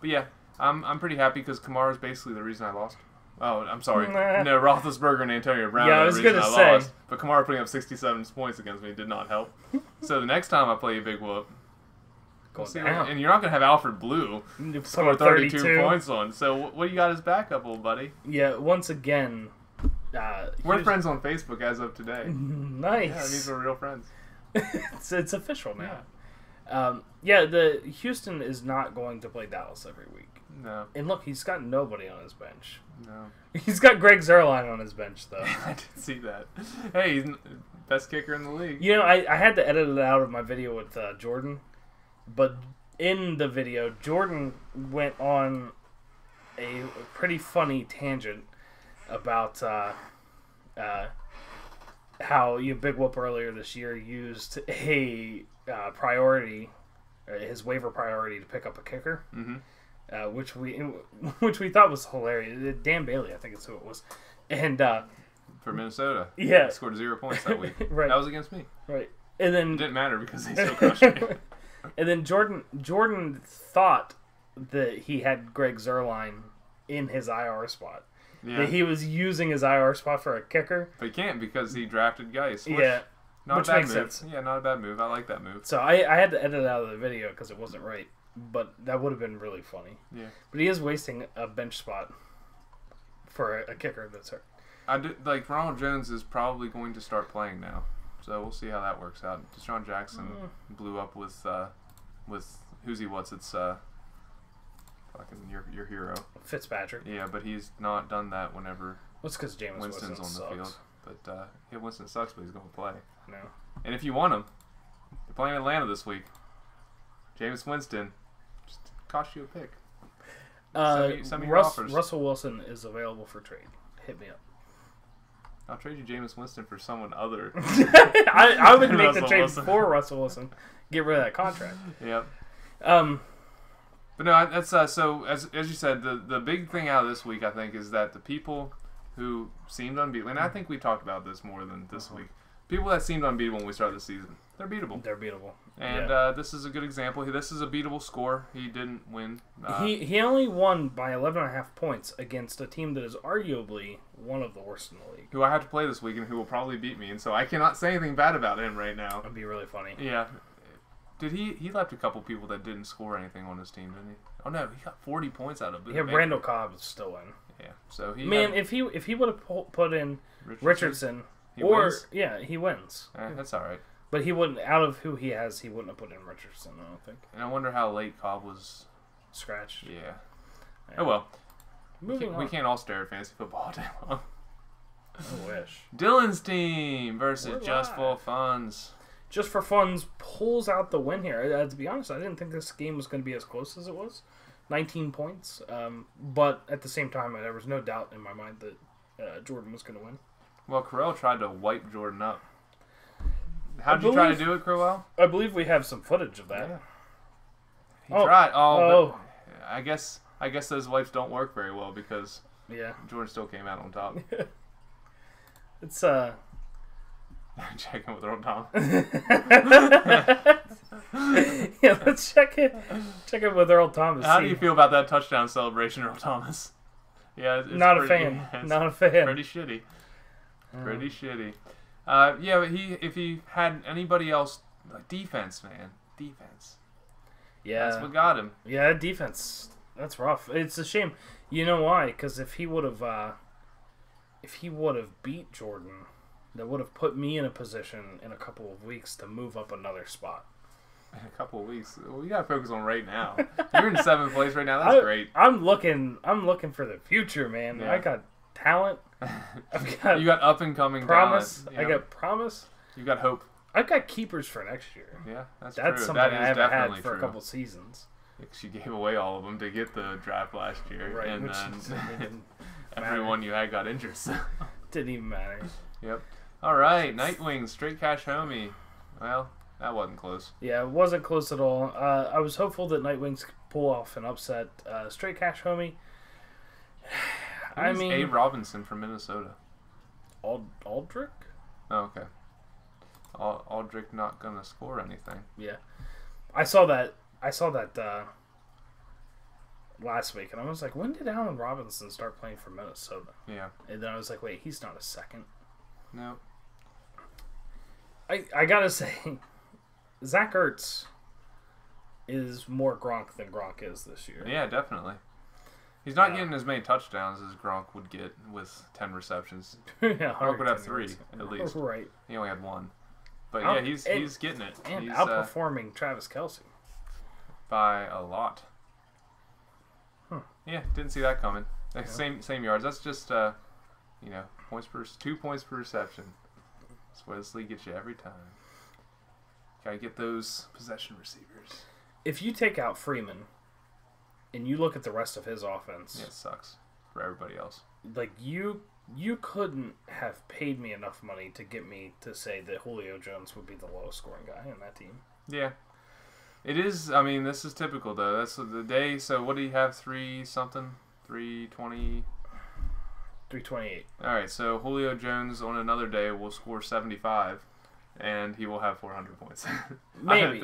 yeah, I'm pretty happy because Kamara's basically the reason I lost. Oh, I'm sorry. No, Roethlisberger and Antonio Brown are the reason I lost. But Kamara putting up 67 points against me did not help. So the next time I play a big whoop, and you're not going to have Alfred Blue score 32 points on. So what do you got as backup, old buddy? Yeah, once again... we're friends on Facebook as of today. Nice. Yeah, these are real friends. It's official now. Yeah, the Houston is not going to play Dallas every week. No, And look, he's got nobody on his bench. no. He's got Greg Zuerlein on his bench, though. I did see that. Hey, he's best kicker in the league. You know, I had to edit it out of my video with Jordan, but in the video, Jordan went on a pretty funny tangent about how Big Whoop earlier this year used a priority, his waiver priority, to pick up a kicker, which we thought was hilarious. Dan Bailey, I think is who it was, and For Minnesota. Yeah. He scored 0 points that week. Right. That was against me. right, and It then didn't matter because they still crushed me. and then Jordan thought that he had Greg Zuerlein in his IR spot. Yeah. That he was using his IR spot for a kicker. But he can't because he drafted Geis. Yeah. Not which a bad makes move. sense. Yeah, not a bad move. I like that move. So I had to edit it out of the video because it wasn't right. But that would have been really funny. Yeah. But he is wasting a bench spot for a kicker that's hurt. Ronald Jones is probably going to start playing now. So we'll see how that works out. Deshaun Jackson blew up with who's he? It's fucking your hero. Fitzpatrick. Yeah, but he's not done that whenever What's because Jameis Winston's on the sucks. field. But yeah, Winston sucks, but he's going to play. No. And if you want him, they're playing Atlanta this week. Jameis Winston, just cost you a pick. Send me your offers. Russell Wilson is available for trade. Hit me up. I'll trade you Jameis Winston for someone other. I would make the Russell trade Wilson. for Russell Wilson. Get rid of that contract. Yep. Um, But no, that's so as you said, the big thing out of this week, I think, is that the people who seemed unbeatable, and I think we talked about this more than this week. People that seemed unbeatable when we started the season, they're beatable. they're beatable. And Yeah. this is a good example. This is a beatable score. He didn't win. He only won by 11.5 points against a team that is arguably one of the worst in the league. Who I have to play this week and who will probably beat me, and so I cannot say anything bad about him right now. That'd be really funny. Yeah. Did he left a couple people that didn't score anything on his team, didn't he? Oh no, he got 40 points out of it. Yeah, Randall Cobb is still in. Yeah, so he Man, had if he would have put in Richardson, He or wins? yeah, he wins. That's all right. But he wouldn't. Out of who he has, he wouldn't have put in Richardson. I don't think. And I wonder how late Cobb was. Scratched. Yeah. Yeah. Oh well. Moving on. We can't all stare at fantasy football all day long. I wish. Dylan's team versus We're Just live. for Funds. Just for Funds pulls out the win here. To be honest, I didn't think this game was going to be as close as it was. 19 points. But at the same time, there was no doubt in my mind that Jordan was going to win. Well, Crowell tried to wipe Jordan up. How'd you try to do it, Crowell? I believe we have some footage of that. Yeah. He Oh. tried. Oh. But I guess those wipes don't work very well because Yeah. Jordan still came out on top. It's Checking with Earl Thomas. yeah, let's check it with Earl Thomas. How do you feel about that touchdown celebration, Earl Thomas? Yeah, it's Not a pretty, fan. it's Not a fan. Pretty shitty. Pretty shitty. Yeah, but if he had anybody else, like defense, man, defense. Yeah. That's what got him. Yeah, defense. That's rough. It's a shame. You know why? Because if he would have beat Jordan, that would have put me in a position in a couple of weeks to move up another spot. In a couple of weeks, we gotta focus on right now. You're in 7th place right now. That's great. I'm looking for the future, man. Yeah. I got talent. I've got You got up and coming promise. talent. I Yeah. got promise. You got hope. I've got keepers for next year. Yeah, that's That's true. something That I is haven't had definitely for true. a couple seasons. Because you gave away all of them to get the draft last year, Right, and which then didn't everyone you had got injured. So. didn't even matter. Yep. All right, Nightwing, straight cash homie. Well, that wasn't close. Yeah, it wasn't close at all. I was hopeful that Nightwings could pull off an upset. Straight cash homie. Who's A. Robinson from Minnesota? Aldrich? Oh, okay. Aldrich not gonna score anything. Yeah, I saw that last week, and I was like, when did Allen Robinson start playing for Minnesota? Yeah. And then I was like, wait, he's not a second. No. I gotta say, Zach Ertz is more Gronk than Gronk is this year. Yeah, definitely. He's not getting as many touchdowns as Gronk would get with 10 receptions. Yeah, Gronk would have 110 3 yards. at least. Right. He only had 1. But yeah, he's getting it. And He's outperforming Travis Kelce. by a lot. Huh. Yeah, didn't see that coming. Yeah. Same yards. That's just 2 points per reception. That's what this league gets you every time. Gotta get those possession receivers. If you take out Freeman and you look at the rest of his offense, Yeah, it sucks for everybody else. like you couldn't have paid me enough money to get me to say that Julio Jones would be the lowest scoring guy in that team. Yeah. It is. I mean, this is typical though. That's the day. So what do you have? 320. 328. All right. So Julio Jones on another day will score 75, and he will have 400 points. Maybe.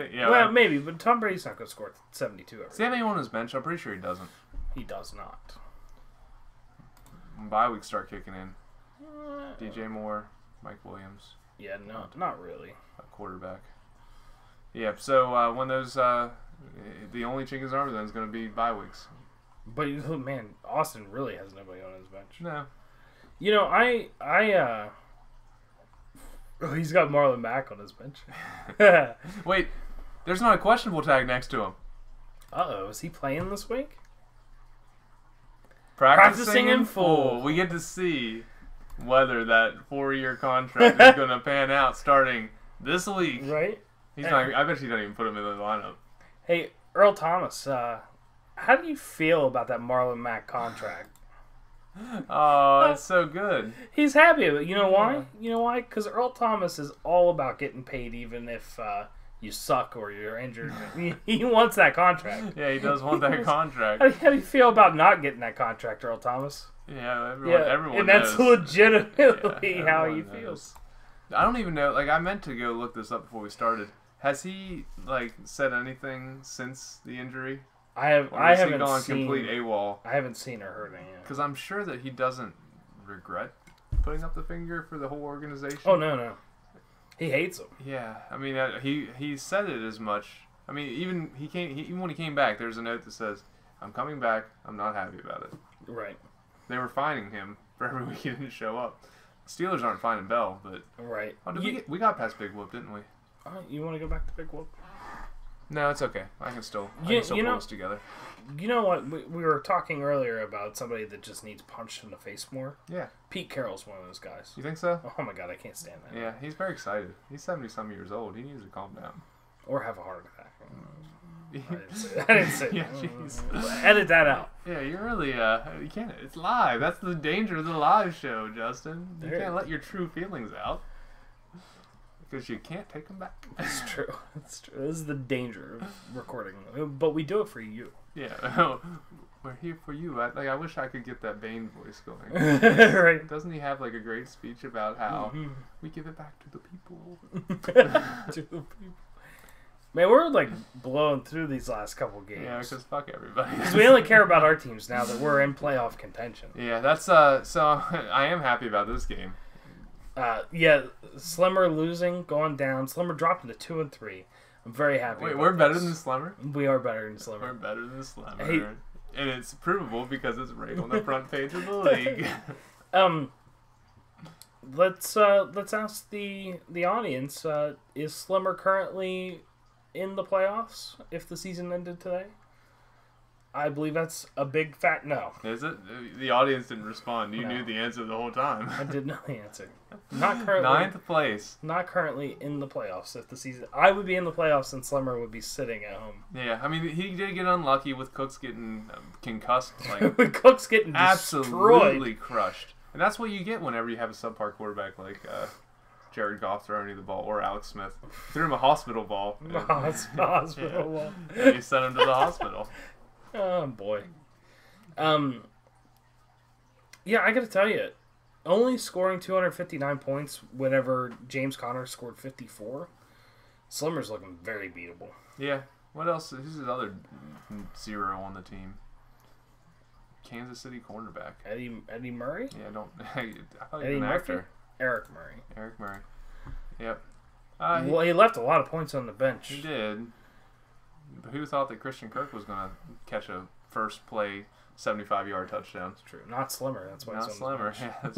Maybe, but Tom Brady's not going to score 72 every Does he have anyone on his bench? I'm pretty sure he doesn't. He does not. When bye weeks start kicking in, DJ Moore, Mike Williams, Yeah, no, not really. a quarterback. Yeah. So when those the only chink in his armor then is going to be bye weeks. But man, Austin really has nobody on his bench. No. You know, he's got Marlon Mack on his bench. Wait, there's not a questionable tag next to him. Uh-oh, is he playing this week? Practicing in full. We get to see whether that 4-year contract is going to pan out starting this week. Right? He's not. I bet you don't even put him in the lineup. Hey, Earl Thomas, how do you feel about that Marlon Mack contract? Oh, it's so good. He's happy with it. You know why? You know why? Because Earl Thomas is all about getting paid even if you suck or you're injured. He wants that contract. Yeah, he does want that contract. How do you feel about not getting that contract, Earl Thomas? Yeah, everyone and that's knows. legitimately Yeah, how he everyone knows. feels. I don't even know. Like, I meant to go look this up before we started. Has he said anything since the injury? I haven't he gone seen complete AWOL? I haven't seen or heard anything. Because I'm sure that he doesn't regret putting up the finger for the whole organization. Oh no, he hates him. Yeah, I mean, he said it as much. I mean, even when he came back, there's a note that says, "I'm coming back. I'm not happy about it." Right. They were fining him for every week he didn't show up. Steelers aren't fining Bell, but Right. we got past Big Whoop, didn't we? You want to go back to Big Whoop? No, it's okay. I can still pull this together. You know what? We were talking earlier about somebody that just needs punched in the face more. Yeah. Pete Carroll's one of those guys. You think so? Oh my god, I can't stand that. Yeah, he's very excited. He's 70-some years old. He needs to calm down. Or have a heart attack. I didn't say that. Yeah, jeez. Edit that out. Yeah, you're really, you can't, it's live. That's the danger of the live show, Justin. You can't let your true feelings out. Because you can't take them back. It's true. It's true. This is the danger of recording. But we do it for you. Yeah. We're here for you. I wish I could get that Bane voice going. Right. Doesn't he have a great speech about how we give it back to the people? To the people. Man, we're blowing through these last couple games. Yeah, because fuck everybody. Because we only care about our teams now that we're in playoff contention. Yeah, that's so I am happy about this game. Yeah, Slimmer losing, going down. Slimmer dropped into 2-3. I'm very happy. Wait, about we're better this. than Slimmer? We are better than Slimmer. We're better than Slimmer. Hey. And it's provable because it's right on the front page of the league. Let's ask the audience. Is Slimmer currently in the playoffs if the season ended today? I believe that's a big fat no. Is it? The audience didn't respond. You No. knew the answer the whole time. I did know the answer. Not currently. 9th place. Not currently in the playoffs. If the season, I would be in the playoffs, and Slimmer would be sitting at home. Yeah, I mean, he did get unlucky with Cooks getting concussed. With Cooks getting Absolutely destroyed. crushed. And that's what you get whenever you have a subpar quarterback like Jared Goff throwing you the ball, or Alex Smith. Threw him a hospital ball. Hospital wall. And you sent him to the hospital. Oh boy. Yeah, I gotta tell you, only scoring 259 points whenever James Conner scored 54. Slimmer's looking very beatable. Yeah. What else? Who's his other zero on the team? Kansas City cornerback. Eddie Murray? Yeah, I thought he was Eddie an Murphy? actor. Eric Murray. Eric Murray. Yep. Well, he left a lot of points on the bench. He did. But who thought that Christian Kirk was going to catch a first play 75-yard touchdown? That's true. Not Slimmer. That's why Not he's on Slimmer. the bench. Yeah, that's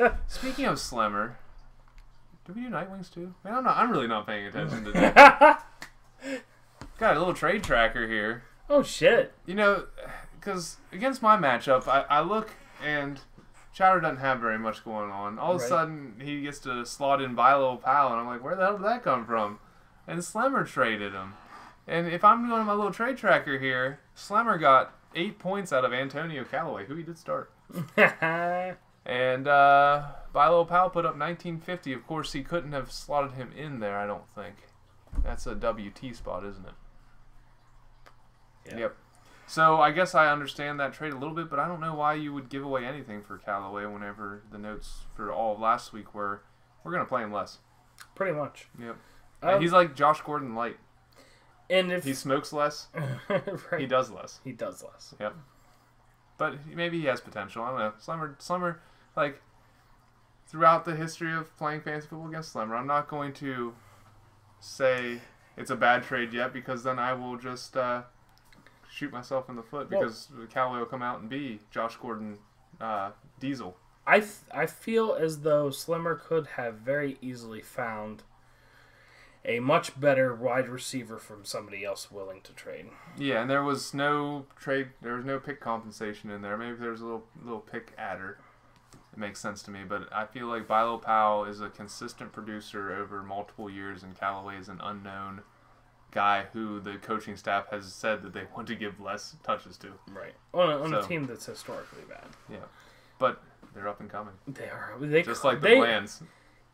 right. Speaking of Slimmer, Did we do Nightwings too? Man, I'm really not paying attention today. Got a little trade tracker here. Oh shit! You know, because against my matchup, I look and Chowder doesn't have very much going on. All of a sudden, he gets to slot in Bilo Powell, and I'm like, where the hell did that come from? And Slemmer traded him. And if I'm doing my little trade tracker here, Slemmer got 8 points out of Antonio Callaway, who he did start. And Bilo Powell put up 1950. Of course, he couldn't have slotted him in there, I don't think. That's a WT spot, isn't it? Yeah. Yep. So I guess I understand that trade a little bit, but I don't know why you would give away anything for Callaway whenever the notes for all of last week were, we're going to play him less. Pretty much. Yep. He's like Josh Gordon light. And if He smokes less, right. he does less. He does less. Yep. But maybe he has potential. I don't know. Slemmer, like, throughout the history of playing fantasy football against Slemmer, I'm not going to say it's a bad trade yet, because then I will just shoot myself in the foot, because Callaway will come out and be Josh Gordon Diesel. I feel as though Slimmer could have very easily found a much better wide receiver from somebody else willing to trade. Yeah, and there was no trade. There was no pick compensation in there. Maybe there's a little pick adder. It makes sense to me, but I feel like Bilo Powell is a consistent producer over multiple years, and Callaway is an unknown guy who the coaching staff has said that they want to give less touches to. Right. On a team that's historically bad. Yeah. But they're up and coming. They are. Just like the Plans.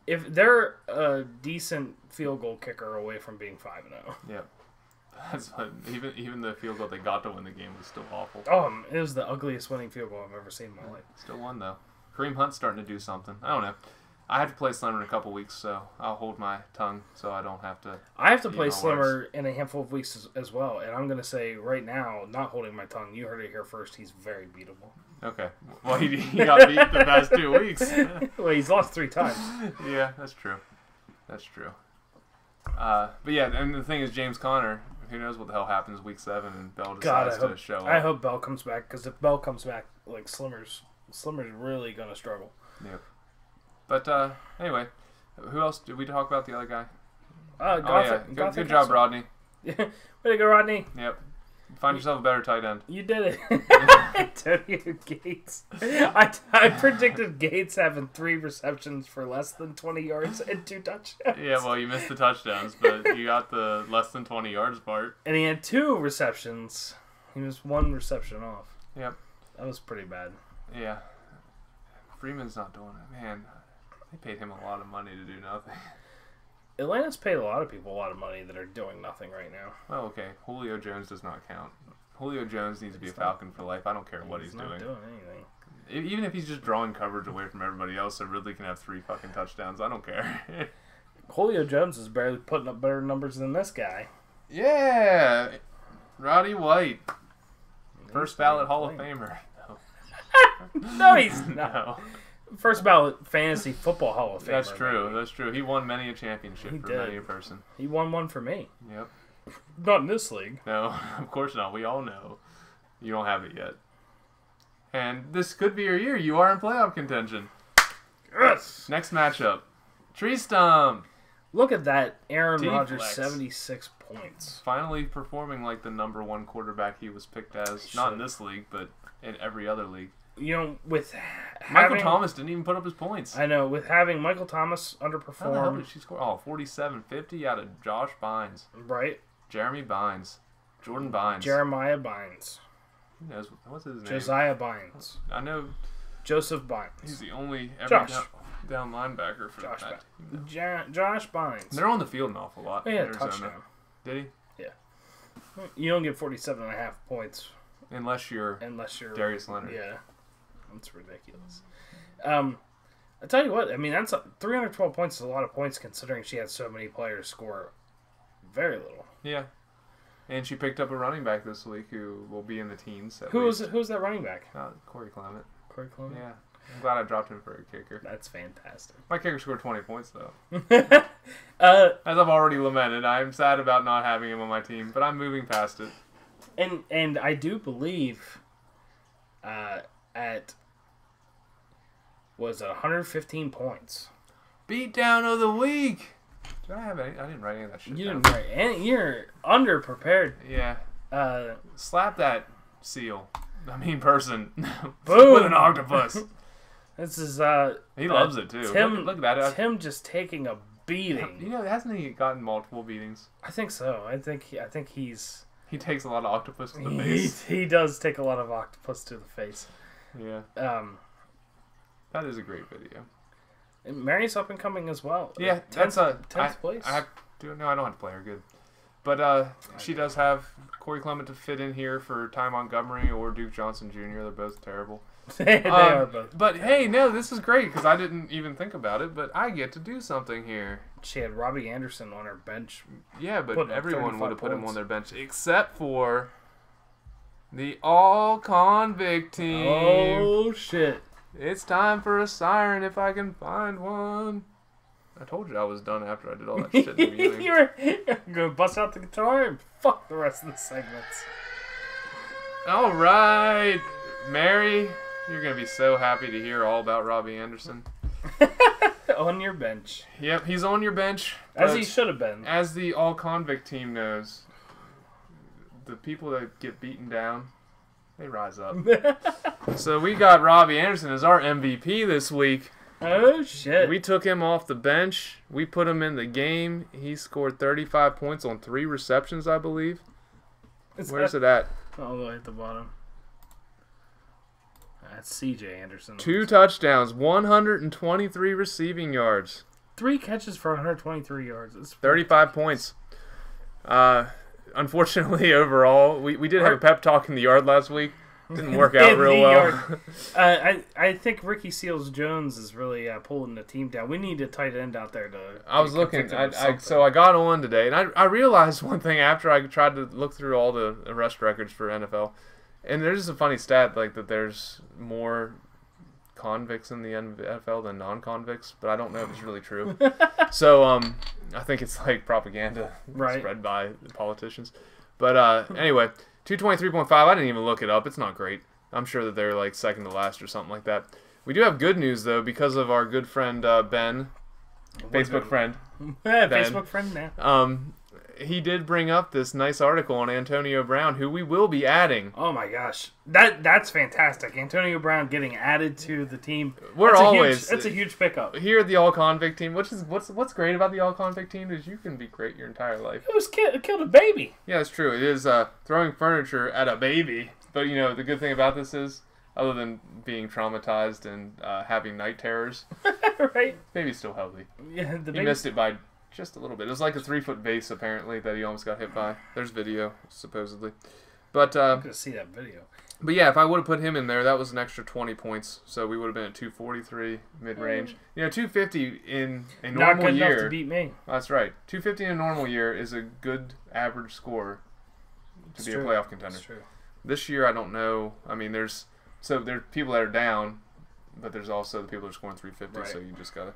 If they're a decent field goal kicker away from being 5-0. Yep. That's what, even the field goal they got to win the game was still awful. Oh, it was the ugliest winning field goal I've ever seen in my life. Still won, though. Kareem Hunt's starting to do something. I don't know. I have to play Slimmer in a couple weeks, so I'll hold my tongue so I don't have to. I have to play Slimmer in a handful of weeks as well, and I'm going to say right now, not holding my tongue, you heard it here first, he's very beatable. Okay. Well, he got beat the past 2 weeks. Well, he's lost 3 times. Yeah, that's true. That's true. But yeah, and the thing is, James Conner, who knows what the hell happens week 7 and Bell decides to show up. I hope Bell comes back, because if Bell comes back, like Slimmer's really going to struggle. Yep. But anyway, who else did we talk about? The other guy? Good job, Rodney. Way to go, Rodney. Yep. Find yourself a better tight end. You did it. Antonio Gates. I predicted Gates having 3 receptions for less than 20 yards and 2 touchdowns. Yeah, well, you missed the touchdowns, but you got the less than 20 yards part. And he had 2 receptions. He was 1 reception off. Yep. That was pretty bad. Yeah. Freeman's not doing it. Man, they paid him a lot of money to do nothing. Atlanta's paid a lot of people a lot of money that are doing nothing right now. Well, okay. Julio Jones does not count. Julio Jones needs to be a Falcon for life. I don't care what he's doing. He's not doing anything. Even if he's just drawing coverage away from everybody else so Ridley can have 3 fucking touchdowns, I don't care. Julio Jones is barely putting up better numbers than this guy. Yeah. Roddy White. First ballot Hall of Famer. No, he's not. No. First ballot fantasy football Hall of Famer. That's true. Maybe. That's true. He won many a championship for many a person. He won one for me. Yep. Not in this league. No, of course not. We all know. You don't have it yet. And this could be your year. You are in playoff contention. Yes. Next matchup. Tree Stump. Look at that. Aaron Rodgers, Flex. 76 points. Finally performing like the number 1 quarterback he was picked as. Not in this league, but in every other league. You know, with Michael Thomas didn't even put up his points. I know. With having Michael Thomas underperform. How the hell did she score? Oh, 47-50 out of Josh Bynes. Right. Jeremy Bynes. Jordan Bynes. Jeremiah Bynes. Who knows? What's his name? Josiah Bynes. I know. Joseph Bynes. He's the only down linebacker for Josh that. Josh Bynes. They're on the field an awful lot. He had a touchdown. Did he? Yeah. You don't get 47.5 points. Unless you're Darius Leonard. Yeah. That's ridiculous. I tell you what, I mean, 312 points is a lot of points considering she had so many players score very little. Yeah. And she picked up a running back this week who will be in the teens. Who's that running back? Corey Clement. Corey Clement? Yeah. I'm glad I dropped him for a kicker. That's fantastic. My kicker scored 20 points, though. As I've already lamented, I'm sad about not having him on my team, but I'm moving past it. And I do believe at 115 points. Beatdown of the week. Did I have any? I didn't write any of that shit You down. didn't write any. You're underprepared. Yeah. Slap that seal. I mean person. Boom. With an octopus. This is He loves it too. Tim. Look at that. Tim just taking a beating. You know, hasn't he gotten multiple beatings? I think so. I think he's. He takes a lot of octopus to the face. He does take a lot of octopus to the face. Yeah. That is a great video. And Mary's up and coming as well. Yeah, that's a 10th place. I don't have to play her good, but she does have Corey Clement to fit in here for Ty Montgomery or Duke Johnson Jr. They're both terrible. They are both. But hey, no, this is great because I didn't even think about it, but I get to do something here. She had Robbie Anderson on her bench. Yeah, but Putting up everyone 35 would have put him points. on their bench except for the all-convict team. Oh shit! It's time for a siren if I can find one. I told you I was done after I did all that shit in the beginning. You're gonna bust out the guitar and fuck the rest of the segments. All right, Mary, you're going to be so happy to hear all about Robbie Anderson. On your bench, Yep, he's on your bench. as but he should have been. As the all-convict team knows, the people that get beaten down, they rise up. So we got Robbie Anderson as our MVP this week. Oh shit! We took him off the bench. We put him in the game. He scored 35 points on 3 receptions, I believe. Where's it at? All the way at the bottom. That's C.J. Anderson. 2 touchdowns, 123 receiving yards, 3 catches for 123 yards. It's 35 points. Unfortunately, overall, we did have a pep talk in the yard last week. Didn't work out In real the well. yard. I think Ricky Seals-Jones is really pulling the team down. We need a tight end out there to. I was get looking. convicted of So something. I got on today, and I realized one thing after I tried to look through all the arrest records for NFL, and there's just a funny stat like that. There's more convicts in the NFL than non-convicts, but I don't know if it's really true. So I think it's like propaganda spread by the politicians. But anyway, 223.5. I didn't even look it up. It's not great. I'm sure that they're like second to last or something like that. We do have good news though because of our good friend Ben, Facebook friend. Facebook friend now. He did bring up this nice article on Antonio Brown, who we will be adding. Oh my gosh, that's fantastic! Antonio Brown getting added to the team. That's a huge pickup. Here at the all convict team, which is what's great about the all convict team is you can be great your entire life. It was killed a baby. Yeah, it's true. It is throwing furniture at a baby. But you know the good thing about this is, other than being traumatized and having night terrors, Right? baby's still healthy. Yeah, the He baby. missed it by just a little bit. It was like a 3-foot vase apparently that he almost got hit by. There's video supposedly, but I'm gonna see that video. But yeah, if I would have put him in there, that was an extra 20 points. So we would have been at 243 mid-range. You know, 250 in a Not normal good enough year. to beat me. That's right. 250 in a normal year is a good average score to be a playoff contender. That's true. This year, I don't know. I mean, there's people that are down, but there's also the people that are scoring 350. Right. So you just gotta.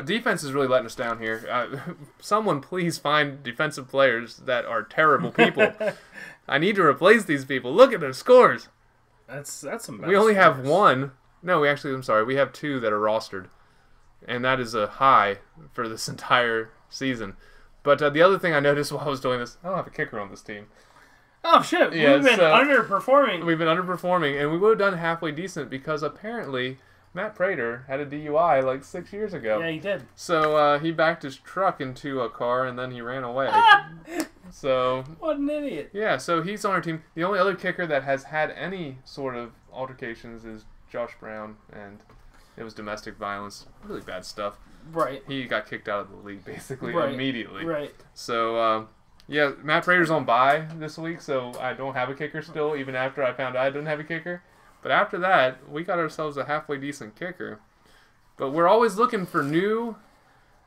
Defense is really letting us down here. Someone please find defensive players that are terrible people. I need to replace these people. Look at their scores. That's some. Bad We only have scores. one. No, I'm sorry. We have 2 that are rostered, and that is a high for this entire season. But the other thing I noticed while I was doing this, I don't have a kicker on this team. Oh shit! Yeah, We've been so- underperforming. We've been underperforming, and we would have done halfway decent because apparently Matt Prater had a DUI like 6 years ago. Yeah, he did. So he backed his truck into a car and then he ran away. So What an idiot! yeah, so he's on our team. The only other kicker that has had any sort of altercations is Josh Brown, and it was domestic violence, really bad stuff. Right. He got kicked out of the league basically Right. immediately. Right. So yeah, Matt Prater's on bye this week, so I don't have a kicker still, even after I found out I didn't have a kicker. But after that, we got ourselves a halfway decent kicker. But we're always looking for new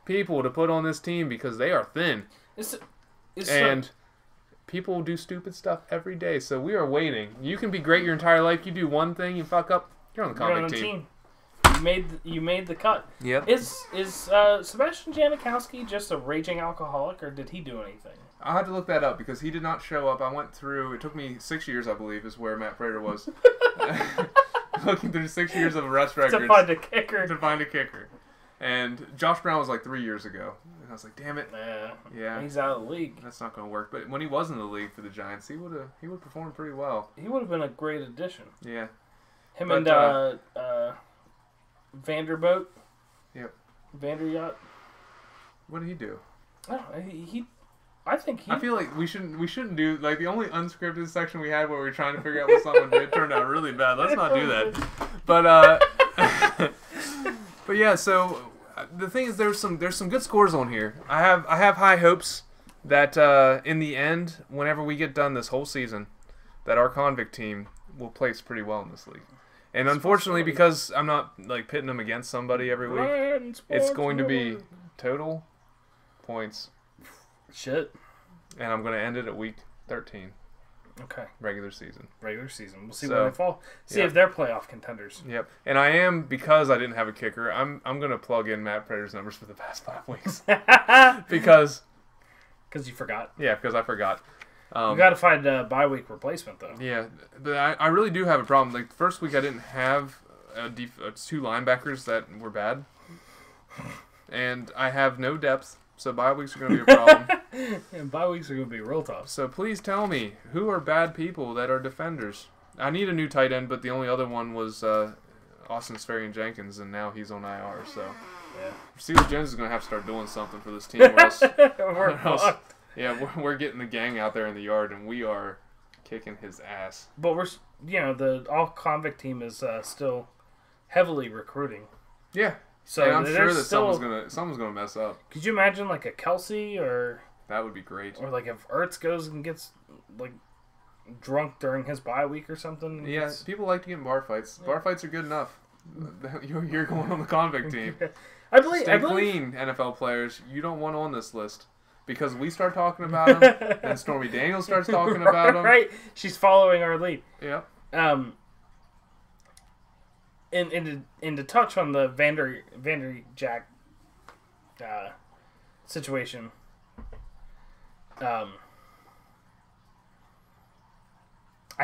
people to put on this team because they are thin. And people do stupid stuff every day, so we are waiting. You can be great your entire life. You do one thing, you fuck up, you're on the You're on convict the team. You made the cut. Yep. Is Sebastian Janikowski just a raging alcoholic, or did he do anything? I'll have to look that up because he did not show up. I went through, it took me 6 years, I believe, is where Matt Prater was. Looking through 6 years of arrest records To find a kicker. to find a kicker. And Josh Brown was like 3 years ago. And I was like, damn it. Yeah. He's out of the league. That's not going to work. But when he was in the league for the Giants, he would perform pretty well. He would have been a great addition. Yeah. Him But, and Vanderboat. Yep. Vanderyacht. What did he do? I think he. I feel like we shouldn't do like the only unscripted section we had where we were trying to figure out what someone did turned out really bad. Let's not do that. But but yeah. So the thing is, there's some good scores on here. I have high hopes that in the end, whenever we get done this whole season, that our convict team will place pretty well in this league. And unfortunately, because I'm not like pitting them against somebody every week, it's going to be total points. Shit. And I'm going to end it at week 13. Okay. Regular season. We'll see So, where they fall. See yeah. if they're playoff contenders. Yep. And I am, because I didn't have a kicker, I'm going to plug in Matt Prater's numbers for the past 5 weeks. Because you forgot. Yeah, because I forgot. You got to find a bye week replacement though. Yeah, but I really do have a problem. Like the first week, I didn't have two linebackers that were bad, and I have no depth. So bye weeks are going to be a problem. And bye weeks are going to be real tough. So please tell me, who are bad people that are defenders? I need a new tight end, but the only other one was Austin Sferian-Jenkins, and now he's on IR. So Yeah. Steelers Jones is going to have to start doing something for this team. Or else, We're fucked. yeah, we're getting the gang out there in the yard, and we are kicking his ass. But the all convict team is still heavily recruiting. Yeah. So and I'm sure there's that still, someone's gonna mess up. Could you imagine like a Kelsey or That would be great. like if Ertz goes and gets like drunk during his bye week or something? Yeah, people like to get in bar fights. Bar fights are good enough. You're going on the convict team. I believe. Stay clean, NFL players. You don't want on this list. Because we start talking about them, then Stormy Daniels starts talking about them. Right, she's following our lead. Yep. And to touch on the Vander Jack situation, I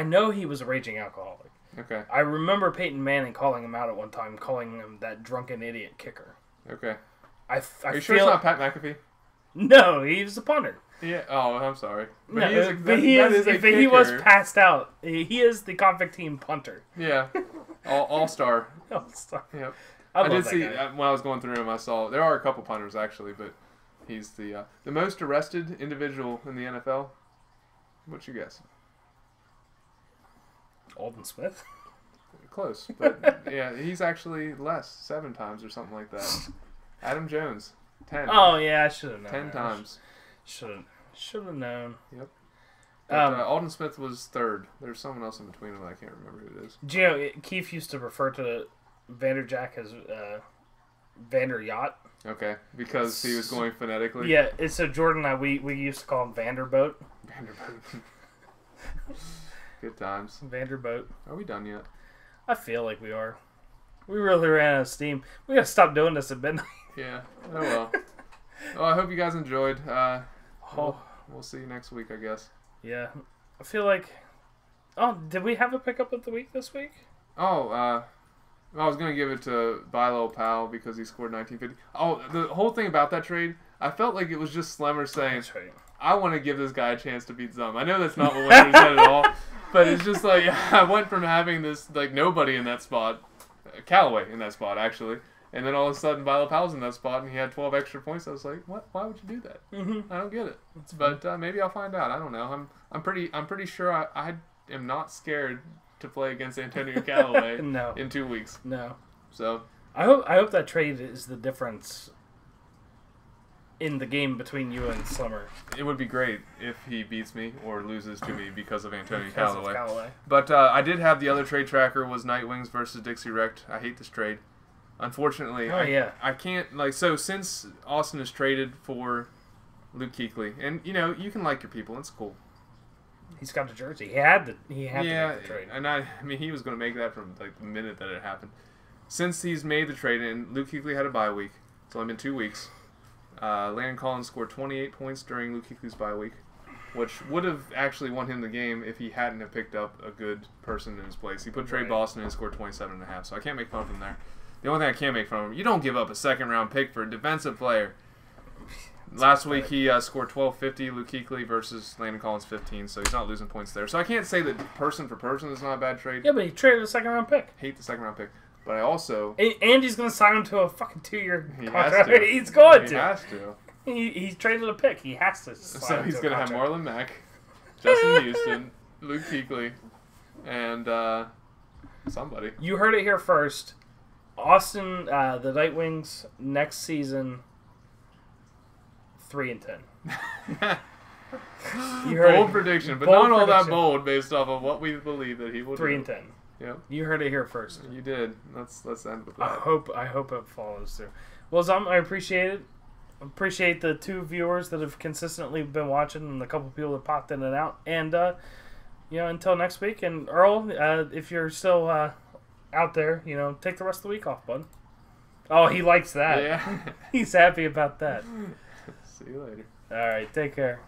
know he was a raging alcoholic. Okay. I remember Peyton Manning calling him out at one time, calling him that drunken idiot kicker. Okay. Are you sure it's not Pat McAfee? No, he was a punter. Yeah. Oh, I'm sorry. But No, he was passed out. He is the convict team punter. Yeah. All-star. Oh, sorry. Yep. I did love see that guy. when I was going through him. I saw there are a couple punters actually, but he's the most arrested individual in the NFL. What's your guess? Alden Smith. Close, but yeah, he's actually less, 7 times or something like that. Adam Jones, 10. Oh yeah, I should have known. 10 times. Should have known. Yep. But, Alden Smith was 3rd. There's someone else in between them. I can't remember who it is. Do you know, Keith used to refer to Vanderjack as Vander Yacht. Okay, because he was going phonetically. Yeah, so Jordan and I, we used to call him Vanderboat. Vanderboat. Good times. Vanderboat. Are we done yet? I feel like we are. We really ran out of steam. We gotta stop doing this at midnight. Yeah. Oh well. Well, I hope you guys enjoyed. We'll see you next week, I guess. Yeah. I feel like... Oh, did we have a pickup of the week this week? Oh, I was going to give it to Bilo Powell because he scored 1950. Oh, the whole thing about that trade, I felt like it was just Slemmer saying, That's right. I want to give this guy a chance to beat Zum. I know that's not what Winters said at all, but it's just like, I went from having this, like, nobody in that spot, Callaway in that spot, actually, and then all of a sudden Bilo Powell's in that spot and he had 12 extra points. I was like, what? Why would you do that? Mm-hmm. I don't get it. But maybe I'll find out. I don't know. I'm pretty sure I am not scared to play against Antonio Callaway No. in 2 weeks. No. So I hope that trade is the difference in the game between you and Slimmer. it would be great if he beats me or loses to me because of Antonio Because of Callaway. Callaway. But I did have the other trade tracker was Nightwings versus Dixie Wrecked. I hate this trade. Unfortunately, I can't, like, so since Austin is traded for Luke Kuechly, and you know, you can like your people, it's cool. He's got the jersey. He had to make the trade. And I mean, he was going to make that from like the minute that it happened. Since he's made the trade, and Luke Kuechly had a bye week, so I'm in 2 weeks. Landon Collins scored 28 points during Luke Kuechly's bye week, which would have actually won him the game if he hadn't have picked up a good person in his place. He put Trey Right. Boston in and scored 27.5, so I can't make fun of him there. The only thing I can make from him, you don't give up a second-round pick for a defensive player. Last week he scored 1250, Luke Kuechly versus Landon Collins 15, so he's not losing points there. So I can't say that person for person is not a bad trade. Yeah, but he traded a second-round pick. Hate the second-round pick. But I also... And he's going to sign him to a fucking 2-year He contract. has to. He's going He to. has to. He traded a pick. He has to sign So him he's to a going to have contract. Marlon Mack, Justin Houston, Luke Kuechly, and somebody. You heard it here first. Austin, the Nightwings, next season, 3-10. You heard Bold it. prediction, but Bold not all that prediction. bold based off of what we believe that he will 3-10. do. Yep, You heard it here first. you did. Let's end with I that. hope it follows through. Well, Zom, I appreciate it. Appreciate the 2 viewers that have consistently been watching and the couple people that popped in and out. And until next week. And Earl, if you're still out there, take the rest of the week off, bud. Oh, he likes that. Yeah. He's happy about that. See you later. All right, take care.